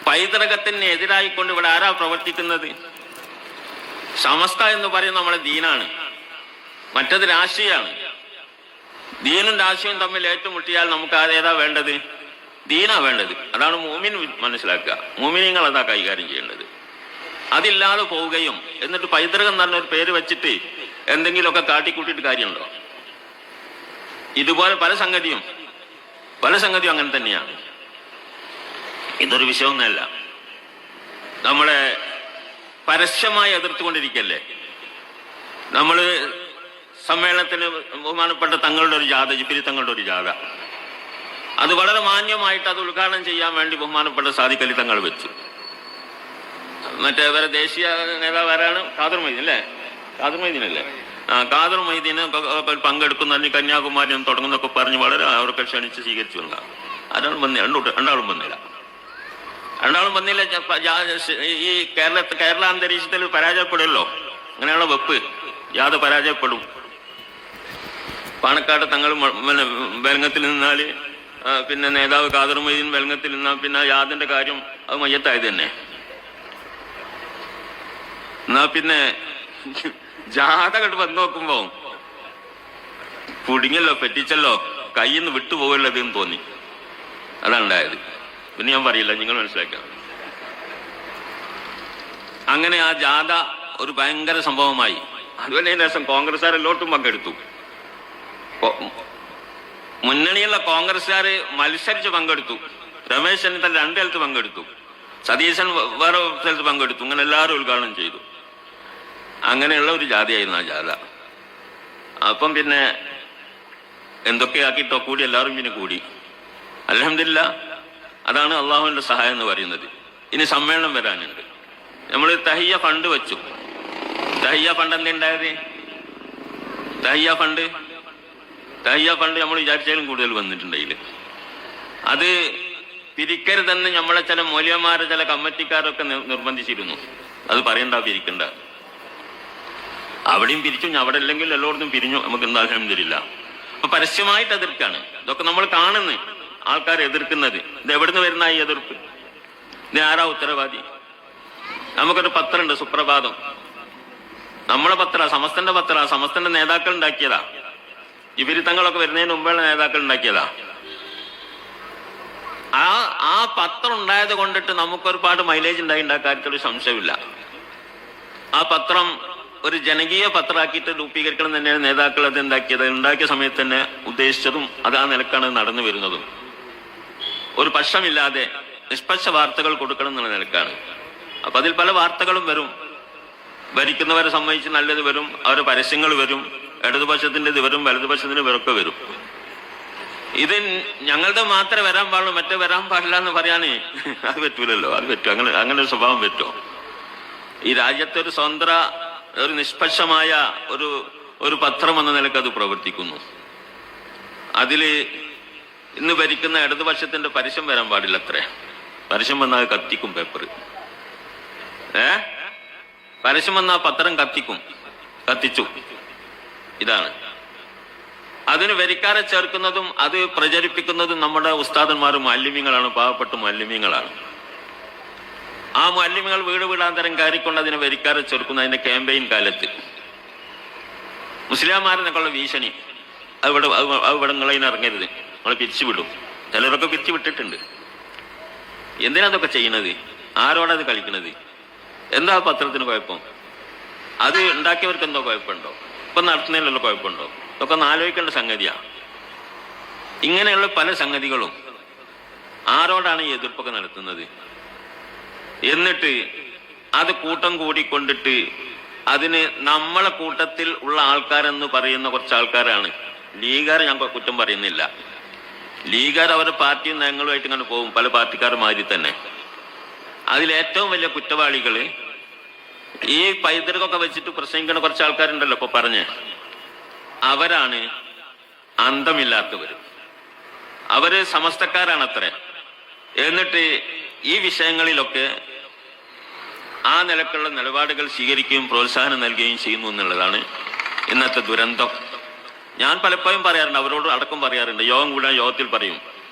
[SPEAKER 1] പൈതൃകത്തിന് എതിരായിക്കൊണ്ട് ഇവിടെ ആരാ പ്രവർത്തിക്കുന്നത്? സമസ്ത എന്ന് പറയുന്നത് നമ്മളെ ദീനാണ്, മറ്റത് രാഷ്ട്രീയമാണ്. ദീനും രാഷ്ട്രീയവും തമ്മിൽ ഏറ്റുമുട്ടിയാൽ നമുക്ക് ഏതാ വേണ്ടത്? ദീനാ വേണ്ടത്. അതാണ് മുഅ്മിൻ മനസ്സിലാക്കുക. മുഅ്മിനീങ്ങൾ അതാ കൈകാര്യം ചെയ്യേണ്ടത്. അതില്ലാതെ പോവുകയും എന്നിട്ട് പൈതൃകം എന്ന് പറഞ്ഞൊരു പേര് വെച്ചിട്ട് എന്തെങ്കിലുമൊക്കെ കാട്ടിക്കൂട്ടിയിട്ട് കാര്യമുണ്ടോ? ഇതുപോലെ പല സംഗതിയും അങ്ങനെ തന്നെയാണ്. ഇതൊരു വിഷയമൊന്നുമല്ല. നമ്മളെ പരസ്യമായി എതിർത്തുകൊണ്ടിരിക്കല്ലേ. നമ്മള് സമ്മേളനത്തിന് ബഹുമാനപ്പെട്ട തങ്ങളുടെ ഒരു ജാഥ, ജിഫ്രി തങ്ങളുടെ ഒരു ജാഥ, അത് വളരെ മാന്യമായിട്ട് അത് ഉദ്ഘാടനം ചെയ്യാൻ വേണ്ടി ബഹുമാനപ്പെട്ട സാദിഖ് അലി തങ്ങൾ വെച്ചു. മറ്റേ വേറെ ദേശീയ നേതാവ് ആരാണ്? ഖാദർ മൊയ്തീൻ അല്ലേ? ഖാദർ മൊയ്തീന് പങ്കെടുക്കുന്ന കന്യാകുമാരി തുടങ്ങുന്നൊക്കെ പറഞ്ഞ് വളരെ അവർക്ക് ക്ഷണിച്ച് സ്വീകരിച്ചു വന്നതാണ്. രണ്ടാളും വന്നില്ല. ഈ കേരള അന്തരീക്ഷത്തിൽ പരാജയപ്പെടുമല്ലോ. അങ്ങനെയുള്ള വെപ്പ് യാത പരാജയപ്പെടും. പാണക്കാട് തങ്ങൾ വെലങ്ങത്തിൽ നിന്നാൽ പിന്നെ നേതാവ് ഖാദർ മൊയ്തീൻ വെലങ്ങത്തിൽ നിന്നാൽ പിന്നെ യാതിന്റെ കാര്യം അത് മയ്യത്തായത് തന്നെ. എന്നാ പിന്നെ ജാഥ കണ്ട് വന്നു നോക്കുമ്പോ കുടുങ്ങിയല്ലോ, പറ്റിച്ചല്ലോ, കയ്യിൽ നിന്ന് വിട്ടുപോകല്ലോ എന്ന് തോന്നി. അതാണ് ഉണ്ടായത്. പിന്നെ ഞാൻ പറയില്ല, നിങ്ങൾ മനസ്സിലാക്കാം. അങ്ങനെ ആ ജാഥ ഒരു ഭയങ്കര സംഭവമായി. അതുപോലെ ശേഷം കോൺഗ്രസ്സുകാരെല്ലോട്ടും പങ്കെടുത്തു. മുന്നണിയുള്ള കോൺഗ്രസ്സുകാര് മത്സരിച്ച് പങ്കെടുത്തു. രമേശ് ചെന്നിത്തല 2 സ്ഥലത്ത് പങ്കെടുത്തു. സതീശൻ വേറെ സ്ഥലത്ത് പങ്കെടുത്തു. അങ്ങനെ എല്ലാവരും ഉദ്ഘാടനം ചെയ്തു. അങ്ങനെയുള്ള ഒരു ജാഥയായിരുന്നു ആ ജാഥ. അപ്പം പിന്നെ എന്തൊക്കെയാക്കിയിട്ടോ കൂടി എല്ലാവരും പിന്നെ കൂടി. അൽഹംദുലില്ലാ, അതാണ് അള്ളാഹുവിന്റെ സഹായം എന്ന് പറയുന്നത്. ഇനി സമ്മേളനം വരാനുണ്ട്. നമ്മൾ തഹിയ്യ ഫണ്ട് വെച്ചു. തഹിയ്യ ഫണ്ട് എന്തുണ്ടായത്? തഹിയ്യ ഫണ്ട് നമ്മൾ വിചാരിച്ചാലും കൂടുതൽ വന്നിട്ടുണ്ട്. അത് പിരിക്കരുതെന്ന് നമ്മളെ ചില മൗലവിമാരെ ചില കമ്മിറ്റിക്കാരൊക്കെ നിർബന്ധിച്ചിരുന്നു. അത് പറയണ്ട, പിരിക്കണ്ട. അവിടെയും പിരിച്ചു, അവിടെ അല്ലെങ്കിൽ എല്ലായിടത്തും പിരിഞ്ഞു. നമുക്ക് എന്താ അൽഹംദുലില്ലാ. അപ്പൊ പരസ്യമായിട്ട് എതിർക്കാണ്. ഇതൊക്കെ നമ്മൾ കാണുന്നു, ആൾക്കാർ എതിർക്കുന്നത്. ഇത് എവിടുന്ന് വരുന്ന ഈ എതിർപ്പ്? ഇത് ആരാ ഉത്തരവാദി? നമുക്കൊരു പത്രമുണ്ട്, സുപ്രഭാതം. നമ്മളെ പത്ര, സമസ്തന്റെ നേതാക്കൾ ഉണ്ടാക്കിയതാ. ഇവര് തങ്ങളൊക്കെ വരുന്നതിന് മുമ്പുള്ള നേതാക്കൾ ഉണ്ടാക്കിയതാ. ആ പത്രം ഉണ്ടായത് കൊണ്ടിട്ട് നമുക്കൊരുപാട് മൈലേജ് ഉണ്ടായ കാര്യത്തിൽ സംശയമില്ല. ആ പത്രം ഒരു ജനകീയ പത്രമാക്കിയിട്ട് രൂപീകരിക്കണം തന്നെയാണ് നേതാക്കൾ അത് ഉണ്ടാക്കിയ സമയത്ത് തന്നെ ഉദ്ദേശിച്ചതും അത് ആ നിലക്കാണ് നടന്നു വരുന്നതും. ഒരു പക്ഷമില്ലാതെ നിഷ്പക്ഷ വാർത്തകൾ കൊടുക്കണം എന്നുള്ള നിലക്കാണ്. അപ്പൊ അതിൽ പല വാർത്തകളും വരും. ഭരിക്കുന്നവരെ സംബന്ധിച്ച് നല്ലത് വരും, അവരുടെ പരസ്യങ്ങൾ വരും, ഇടതുപക്ഷത്തിൻ്റെ ഇത് വരും, വലതുപക്ഷത്തിൻ്റെ ഇവരൊക്കെ വരും. ഇത് ഞങ്ങളുടെ മാത്രമേ വരാൻ പാടുള്ളൂ, മറ്റേ വരാൻ പാടില്ല എന്ന് പറയാനേ അത് പറ്റൂലല്ലോ. അത് പറ്റും? അങ്ങനെ ഒരു സ്വഭാവം പറ്റുമോ? ഈ രാജ്യത്തെ ഒരു സ്വതന്ത്ര ഒരു നിഷ്പക്ഷമായ ഒരു പത്രം എന്ന നിലക്ക് അത് പ്രവർത്തിക്കുന്നു. അതില് ഇന്ന് ഭരിക്കുന്ന ഇടതുപക്ഷത്തിന്റെ പരസ്യം വരാൻ പാടില്ല. അത്രേ പരസ്യം വന്നാൽ കത്തിക്കും പേപ്പർ. പരസ്യം വന്നാൽ പത്രം കത്തിച്ചു. ഇതാണ്. അതിന് വരിക്കാരെ ചേർക്കുന്നതും അത് പ്രചരിപ്പിക്കുന്നതും നമ്മുടെ ഉസ്താദന്മാരും മാലിന്യങ്ങളാണ്, പാവപ്പെട്ട മാലിന്യങ്ങളാണ്. ആ മാലിന്യങ്ങൾ വീട് വീടാന്തരം കയറിക്കൊണ്ട് അതിനെ വരിക്കാരെ ചേർക്കുന്ന അതിന്റെ ക്യാമ്പയിൻ കാലത്ത് മുസ്ലിംമാരെന്നൊക്കെയുള്ള ഭീഷണി അവിടെ നിങ്ങളതിന് ഇറങ്ങരുത്, നമ്മൾ പിരിച്ചുവിടും. ചിലരൊക്കെ പിരിച്ചു വിട്ടിട്ടുണ്ട്. എന്തിനാതൊക്കെ ചെയ്യുന്നത്? ആരോടത് കളിക്കുന്നത്? എന്താ പത്രത്തിന് കുഴപ്പം? അത് ഉണ്ടാക്കിയവർക്ക് എന്തോ കുഴപ്പമുണ്ടോ? ഇപ്പം നടത്തുന്നതിലുള്ള കുഴപ്പമുണ്ടോ? ഇതൊക്കെ ഒന്ന് ആലോചിക്കേണ്ട സംഗതിയാണ്. ഇങ്ങനെയുള്ള പല സംഗതികളും ആരോടാണ് ഈ എതിർപ്പൊക്കെ നടത്തുന്നത്? എന്നിട്ട് അത് കൂട്ടം കൂടിക്കൊണ്ടിട്ട് അതിന് നമ്മളെ കൂട്ടത്തിൽ ഉള്ള ആൾക്കാരെന്ന് പറയുന്ന കുറച്ച് ആൾക്കാരാണ്. ലീഗുകാർ ഞാൻ കുറ്റം പറയുന്നില്ല. ലീഗുകാർ അവരുടെ പാർട്ടിയും നയങ്ങളുമായിട്ട് ഇങ്ങനെ പോകും, പല പാർട്ടിക്കാരുമാതിരി തന്നെ. അതിലേറ്റവും വലിയ കുറ്റവാളികൾ ഈ പൈതൃകമൊക്കെ വെച്ചിട്ട് പ്രസംഗിക്കുന്ന കുറച്ച് ആൾക്കാരുണ്ടല്ലോ ഇപ്പൊ പറഞ്ഞ്, അവരാണ് അന്തമില്ലാത്തവർ. അവര് സമസ്തക്കാരാണത്രേ. എന്നിട്ട് ഈ വിഷയങ്ങളിലൊക്കെ ആ നിലക്കുള്ള നിലപാടുകൾ സ്വീകരിക്കുകയും പ്രോത്സാഹനം നൽകുകയും ചെയ്യുന്നു എന്നുള്ളതാണ് ഇന്നത്തെ ദുരന്തം. ഞാൻ പലപ്പോഴും പറയാറുണ്ട്, അവരോട് അടക്കം പറയാറുണ്ട്, യോഗം കൂടാൻ യോഗത്തിൽ പറയും,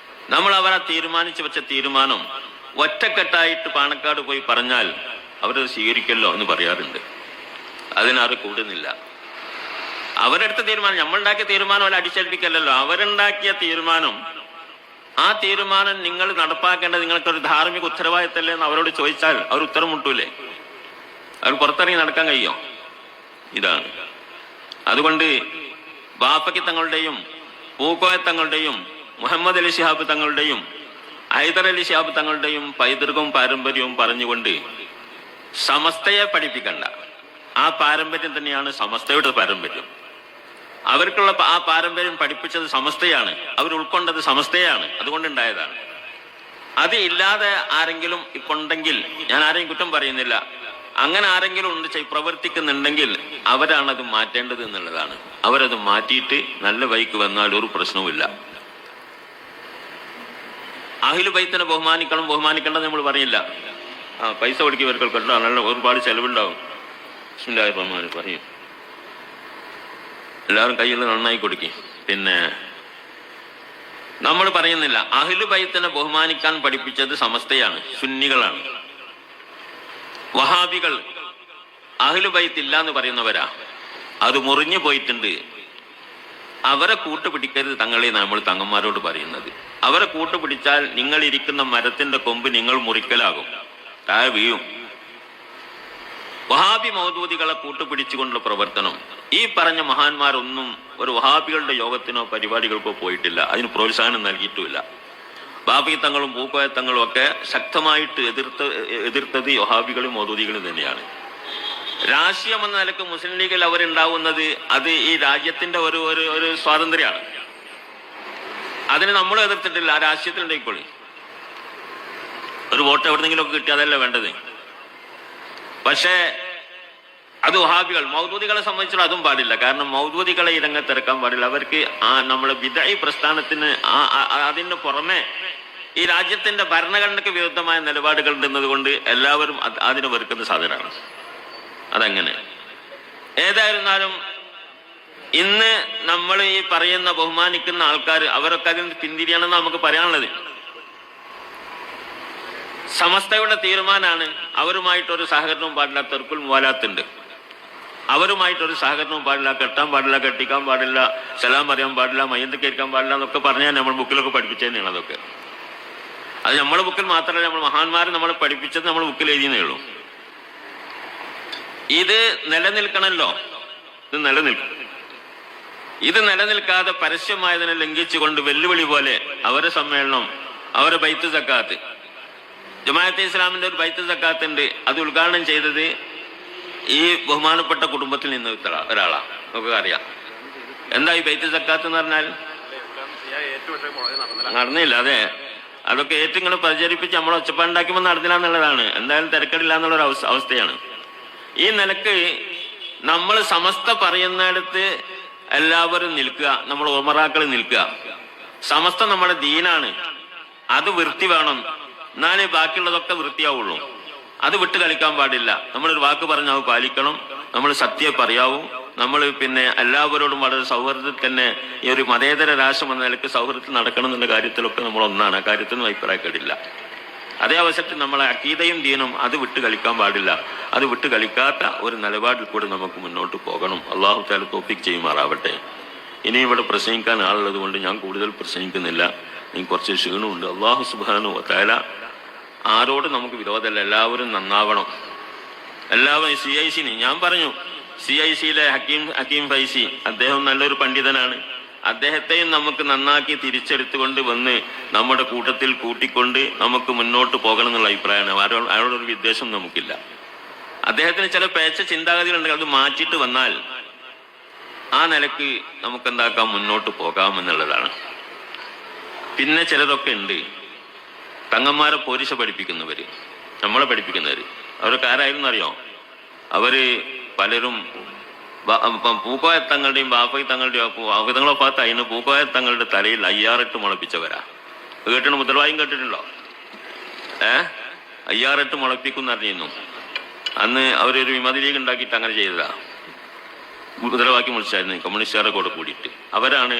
[SPEAKER 1] നമ്മൾ അവരെ തീരുമാനിച്ചു വെച്ച തീരുമാനം ഒറ്റക്കെട്ടായിട്ട് പാണക്കാട് പോയി പറഞ്ഞാൽ അവരത് സ്വീകരിക്കല്ലോ എന്ന് പറയാറുണ്ട്. അതിനാരും കൂടുന്നില്ല. അവരെടുത്ത തീരുമാനം, നമ്മളുണ്ടാക്കിയ തീരുമാനം അല്ല, അടിച്ചേൽപ്പിക്കല്ലോ. അവരുണ്ടാക്കിയ തീരുമാനം, ആ തീരുമാനം നിങ്ങൾ നടപ്പാക്കേണ്ടത് നിങ്ങൾക്കൊരു ധാർമ്മിക ഉത്തരവാദിത്തമല്ലേ എന്ന് അവരോട് ചോദിച്ചാൽ അവർ ഉത്തരം മുട്ടൂലേ? അവർ പുറത്തിറങ്ങി നടക്കാൻ കഴിയോ? ഇതാണ്. അതുകൊണ്ട് ബാഫക്കി തങ്ങളുടെയും പൂക്കോയ തങ്ങളുടെയും മുഹമ്മദ് അലി ശിഹാബ് തങ്ങളുടെയും ഹൈദർ അലി ശിഹാബ് തങ്ങളുടെയും പൈതൃകവും പാരമ്പര്യവും പറഞ്ഞുകൊണ്ട് സമസ്തയെ പഠിപ്പിക്കണ്ട. ആ പാരമ്പര്യം തന്നെയാണ് സമസ്തയുടെ പാരമ്പര്യം. അവർക്കുള്ള ആ പാരമ്പര്യം പഠിപ്പിച്ചത് സമസ്തയാണ്, അവർ ഉൾക്കൊണ്ടത് സമസ്തയാണ്, അതുകൊണ്ടുണ്ടായതാണ്. അത് ഇല്ലാതെ ആരെങ്കിലും ഇപ്പൊ ഉണ്ടെങ്കിൽ, ഞാൻ ആരെയും കുറ്റം പറയുന്നില്ല, അങ്ങനെ ആരെങ്കിലും ഉണ്ട് പ്രവർത്തിക്കുന്നുണ്ടെങ്കിൽ അവരാണത് മാറ്റേണ്ടത് എന്നുള്ളതാണ്. അവരത് മാറ്റിയിട്ട് നല്ല വഴിക്ക് വന്നാൽ ഒരു പ്രശ്നവുമില്ല. അഹ്ലു ബൈത്തിനെ ബഹുമാനിക്കണം നമ്മൾ പറയില്ല. പൈസ കൊടുക്കിയവർക്കൊക്കെ നല്ല ഒരുപാട് ചെലവുണ്ടാവും. ബിസ്മില്ലാഹിർ റഹ്മാനിർ റഹീം. എല്ലാവരും കയ്യിൽ നന്നായി കൊടുക്കി. പിന്നെ നമ്മൾ പറയുന്നില്ല, അഹ്ലു ബൈത്തിനെ ബഹുമാനിക്കാൻ പഠിപ്പിച്ചത് സമസ്തയാണ്, സുന്നികളാണ്. വഹാബികൾ അഹ്ലു ബൈത്ത് ഇല്ല എന്ന് പറയുന്നവരാ, അത് മുറിഞ്ഞു പോയിട്ടുണ്ട്. അവരെ കൂട്ടുപിടിക്കരുത് തങ്ങളെ നമ്മൾ തങ്ങന്മാരോട് പറയുന്നത്. അവരെ കൂട്ടുപിടിച്ചാൽ നിങ്ങൾ ഇരിക്കുന്ന മരത്തിന്റെ കൊമ്പ് നിങ്ങൾ മുറിക്കലാകും, താഴെ വീഴും. വഹാബി മൗദൂദികളെ കൂട്ടുപിടിച്ചുകൊണ്ടുള്ള പ്രവർത്തനം, ഈ പറഞ്ഞ മഹാന്മാരൊന്നും ഒരു വഹാബികളുടെ യോഗത്തിനോ പരിപാടികൾക്കോ പോയിട്ടില്ല, അതിന് പ്രോത്സാഹനം നൽകിയിട്ടുമില്ല. ബാബി തങ്ങളും പൂക്കോയ തങ്ങളും ഒക്കെ ശക്തമായിട്ട് എതിർത്തത് വഹാബികളും മൗദൂദികളും തന്നെയാണ്. രാഷ്ട്രീയം എന്ന നിലക്ക് മുസ്ലിം ലീഗിൽ അവരുണ്ടാവുന്നത് അത് ഈ രാജ്യത്തിന്റെ ഒരു സ്വാതന്ത്ര്യമാണ്. അതിന് നമ്മൾ എതിർത്തിട്ടില്ല. ആ രാഷ്ട്രീയത്തിൽ ഉണ്ടായിക്കോളി, ഒരു വോട്ട് എവിടെന്നെങ്കിലും ഒക്കെ കിട്ടി, അതല്ല വേണ്ടത്. പക്ഷേ അത് വഹാബികൾ മൗദൂദികളെ സംബന്ധിച്ചുള്ള അതും പാടില്ല. കാരണം മൗദൂദികളെ ഈ രംഗത്തിറക്കാൻ പാടില്ല. അവർക്ക് നമ്മളെ ബിദ്അഈ പ്രസ്ഥാനത്തിന് അതിന് പുറമെ ഈ രാജ്യത്തിന്റെ ഭരണഘടനയ്ക്ക് വിരുദ്ധമായ നിലപാടുകൾ ഉണ്ടെന്നത് കൊണ്ട് എല്ലാവരും അതിനെ വെറുക്കുന്ന സാധനമാണ്. അതങ്ങനെ. ഏതായിരുന്നാലും ഇന്ന് നമ്മൾ ഈ പറയുന്ന ബഹുമാനിക്കുന്ന ആൾക്കാർ അവരൊക്കെ അതിന് പിന്തിരിയാണെന്ന് നമുക്ക് പറയാനുള്ളത്. സമസ്തയുടെ തീരുമാനമാണ്. അവരുമായിട്ടൊരു സഹകരണവും പാടില്ല. തെർക്കുൽ മുവാലാത്തുണ്ട്, അവരുമായിട്ടൊരു സഹകരണവും പാടില്ല. കെട്ടാൻ പാടില്ല, കെട്ടിക്കാൻ പാടില്ല, സലാം പറയാൻ പാടില്ല, മയ്യത്ത് കേൾക്കാൻ പാടില്ല എന്നൊക്കെ പറഞ്ഞാൽ നമ്മൾ ബുക്കിലൊക്കെ പഠിപ്പിച്ചു തന്നെയാണ്. അതൊക്കെ അത് നമ്മളെ ബുക്കിൽ മാത്രമല്ല, നമ്മൾ മഹാന്മാർ നമ്മളെ പഠിപ്പിച്ചത് നമ്മൾ ബുക്കിൽ എഴുതിയെന്നേ ഉള്ളൂ. ഇത് നിലനിൽക്കണമല്ലോ. ഇത് നിലനിൽക്കാതെ പരസ്യമായതിനെ ലംഘിച്ചുകൊണ്ട് വെല്ലുവിളി പോലെ അവരെ സമ്മേളനം, അവരെ ബൈത്ത് സക്കാത്ത്, ജമാഅത്തെ ഇസ്ലാമിന്റെ ഒരു ബൈത്ത് സക്കാത്ത് ഉണ്ട്. അത് ഉദ്ഘാടനം ചെയ്തത് ഈ ബഹുമാനപ്പെട്ട കുടുംബത്തിൽ നിന്ന് ഒരാളാണ്. നമുക്ക് അറിയാം എന്താ ഈ ബൈത്ത് സക്കാത്ത് എന്ന് പറഞ്ഞാൽ. നടന്നില്ല. അതൊക്കെ ഏറ്റവും പ്രചരിപ്പിച്ച് നമ്മൾ ഒച്ചപ്പാടുണ്ടാക്കുമ്പോൾ നടന്നില്ല എന്നുള്ളതാണ്. എന്തായാലും തിരക്കടില്ല എന്നുള്ളൊരു അവസ്ഥയാണ്. ഈ നിലക്ക് നമ്മൾ സമസ്ത പറയുന്നിടത്ത് എല്ലാവരും നിൽക്കുക, നമ്മൾ ഉമറാക്കൾ നിൽക്കുക. സമസ്ത നമ്മുടെ ദീനാണ്, അത് വൃത്തി വേണം, എന്നാലേ ബാക്കിയുള്ളതൊക്കെ വൃത്തിയാവുള്ളൂ. അത് വിട്ട് കളിക്കാൻ പാടില്ല. നമ്മളൊരു വാക്ക് പറഞ്ഞാൽ അത് പാലിക്കണം. നമ്മൾ സത്യം പറയാവൂ. നമ്മൾ പിന്നെ എല്ലാവരോടും വളരെ സൗഹൃദത്തിൽ തന്നെ ഈ ഒരു മതേതര രാഷ്ട്രം എന്ന നിലയ്ക്ക് സൗഹൃദത്തിൽ നടക്കണം എന്നുള്ള കാര്യത്തിലൊക്കെ നമ്മൾ ഒന്നാണ്. ആ കാര്യത്തിനും അഭിപ്രായക്കേടില്ല. അതേ അവസരത്തിൽ നമ്മളെ അഖീദയും ദീനും അത് വിട്ട് കളിക്കാൻ പാടില്ല. അത് വിട്ട് കളിക്കാത്ത ഒരു നിലപാടിൽ കൂടെ നമുക്ക് മുന്നോട്ട് പോകണം. അള്ളാഹു തആല തൗഫീഖ് ചെയ്യുമാറാവട്ടെ. ഇനി ഇവിടെ പ്രസംഗിക്കാൻ ആളുള്ളത് കൊണ്ട് ഞാൻ കൂടുതൽ പ്രസംഗിക്കുന്നില്ല. എനിക്ക് കുറച്ച് ക്ഷീണമുണ്ട്. അള്ളാഹു സുബ്ഹാനഹു വ തആല ആരോട് നമുക്ക് വിരോധമല്ല, എല്ലാവരും നന്നാവണം. എല്ലാവരും CIC ഞാൻ പറഞ്ഞു, CICയിലെ ഹക്കീം ഫൈസി അദ്ദേഹം നല്ലൊരു പണ്ഡിതനാണ്. അദ്ദേഹത്തെയും നമുക്ക് നന്നാക്കി തിരിച്ചെടുത്തുകൊണ്ട് വന്ന് നമ്മുടെ കൂട്ടത്തിൽ കൂട്ടിക്കൊണ്ട് നമുക്ക് മുന്നോട്ട് പോകണം എന്നുള്ള അഭിപ്രായമാണ്. അയാളോടൊരു വിദ്വേഷം നമുക്കില്ല. അദ്ദേഹത്തിന് ചില പേച്ച ചിന്താഗതികളുണ്ടെങ്കിൽ അത് മാറ്റിയിട്ട് വന്നാൽ ആ നിലക്ക് നമുക്ക് എന്താക്കാം, മുന്നോട്ട് പോകാമെന്നുള്ളതാണ്. പിന്നെ ചിലതൊക്കെ ഉണ്ട്, തങ്ങന്മാരെ പോലീസ് പഠിപ്പിക്കുന്നവര്, നമ്മളെ പഠിപ്പിക്കുന്നവര്. അവരൊക്കെ ആരായിരുന്നു അറിയോ? അവര് പലരും പൂക്കോയ തങ്ങളുടെയും ബാപ്പയി തങ്ങളുടെയും അവതങ്ങളെ ഭാഗത്ത് അതിന് പൂക്കോയ തങ്ങളുടെ തലയിൽ 5-6 മുളപ്പിച്ചവരാ. കേട്ടിട്ട് മുദ്രവായും കേട്ടിട്ടുണ്ടോ? 5-6 മുളപ്പിക്കും അറിയുന്നു. അന്ന് അവരൊരു വിമത ലീഗ് ഉണ്ടാക്കിയിട്ട് അങ്ങനെ ചെയ്തതാ. മുദ്രാവാക്യം വിളിച്ചായിരുന്നു കമ്മ്യൂണിസ്റ്റുകാരെ കൂടെ കൂടിയിട്ട്. അവരാണ്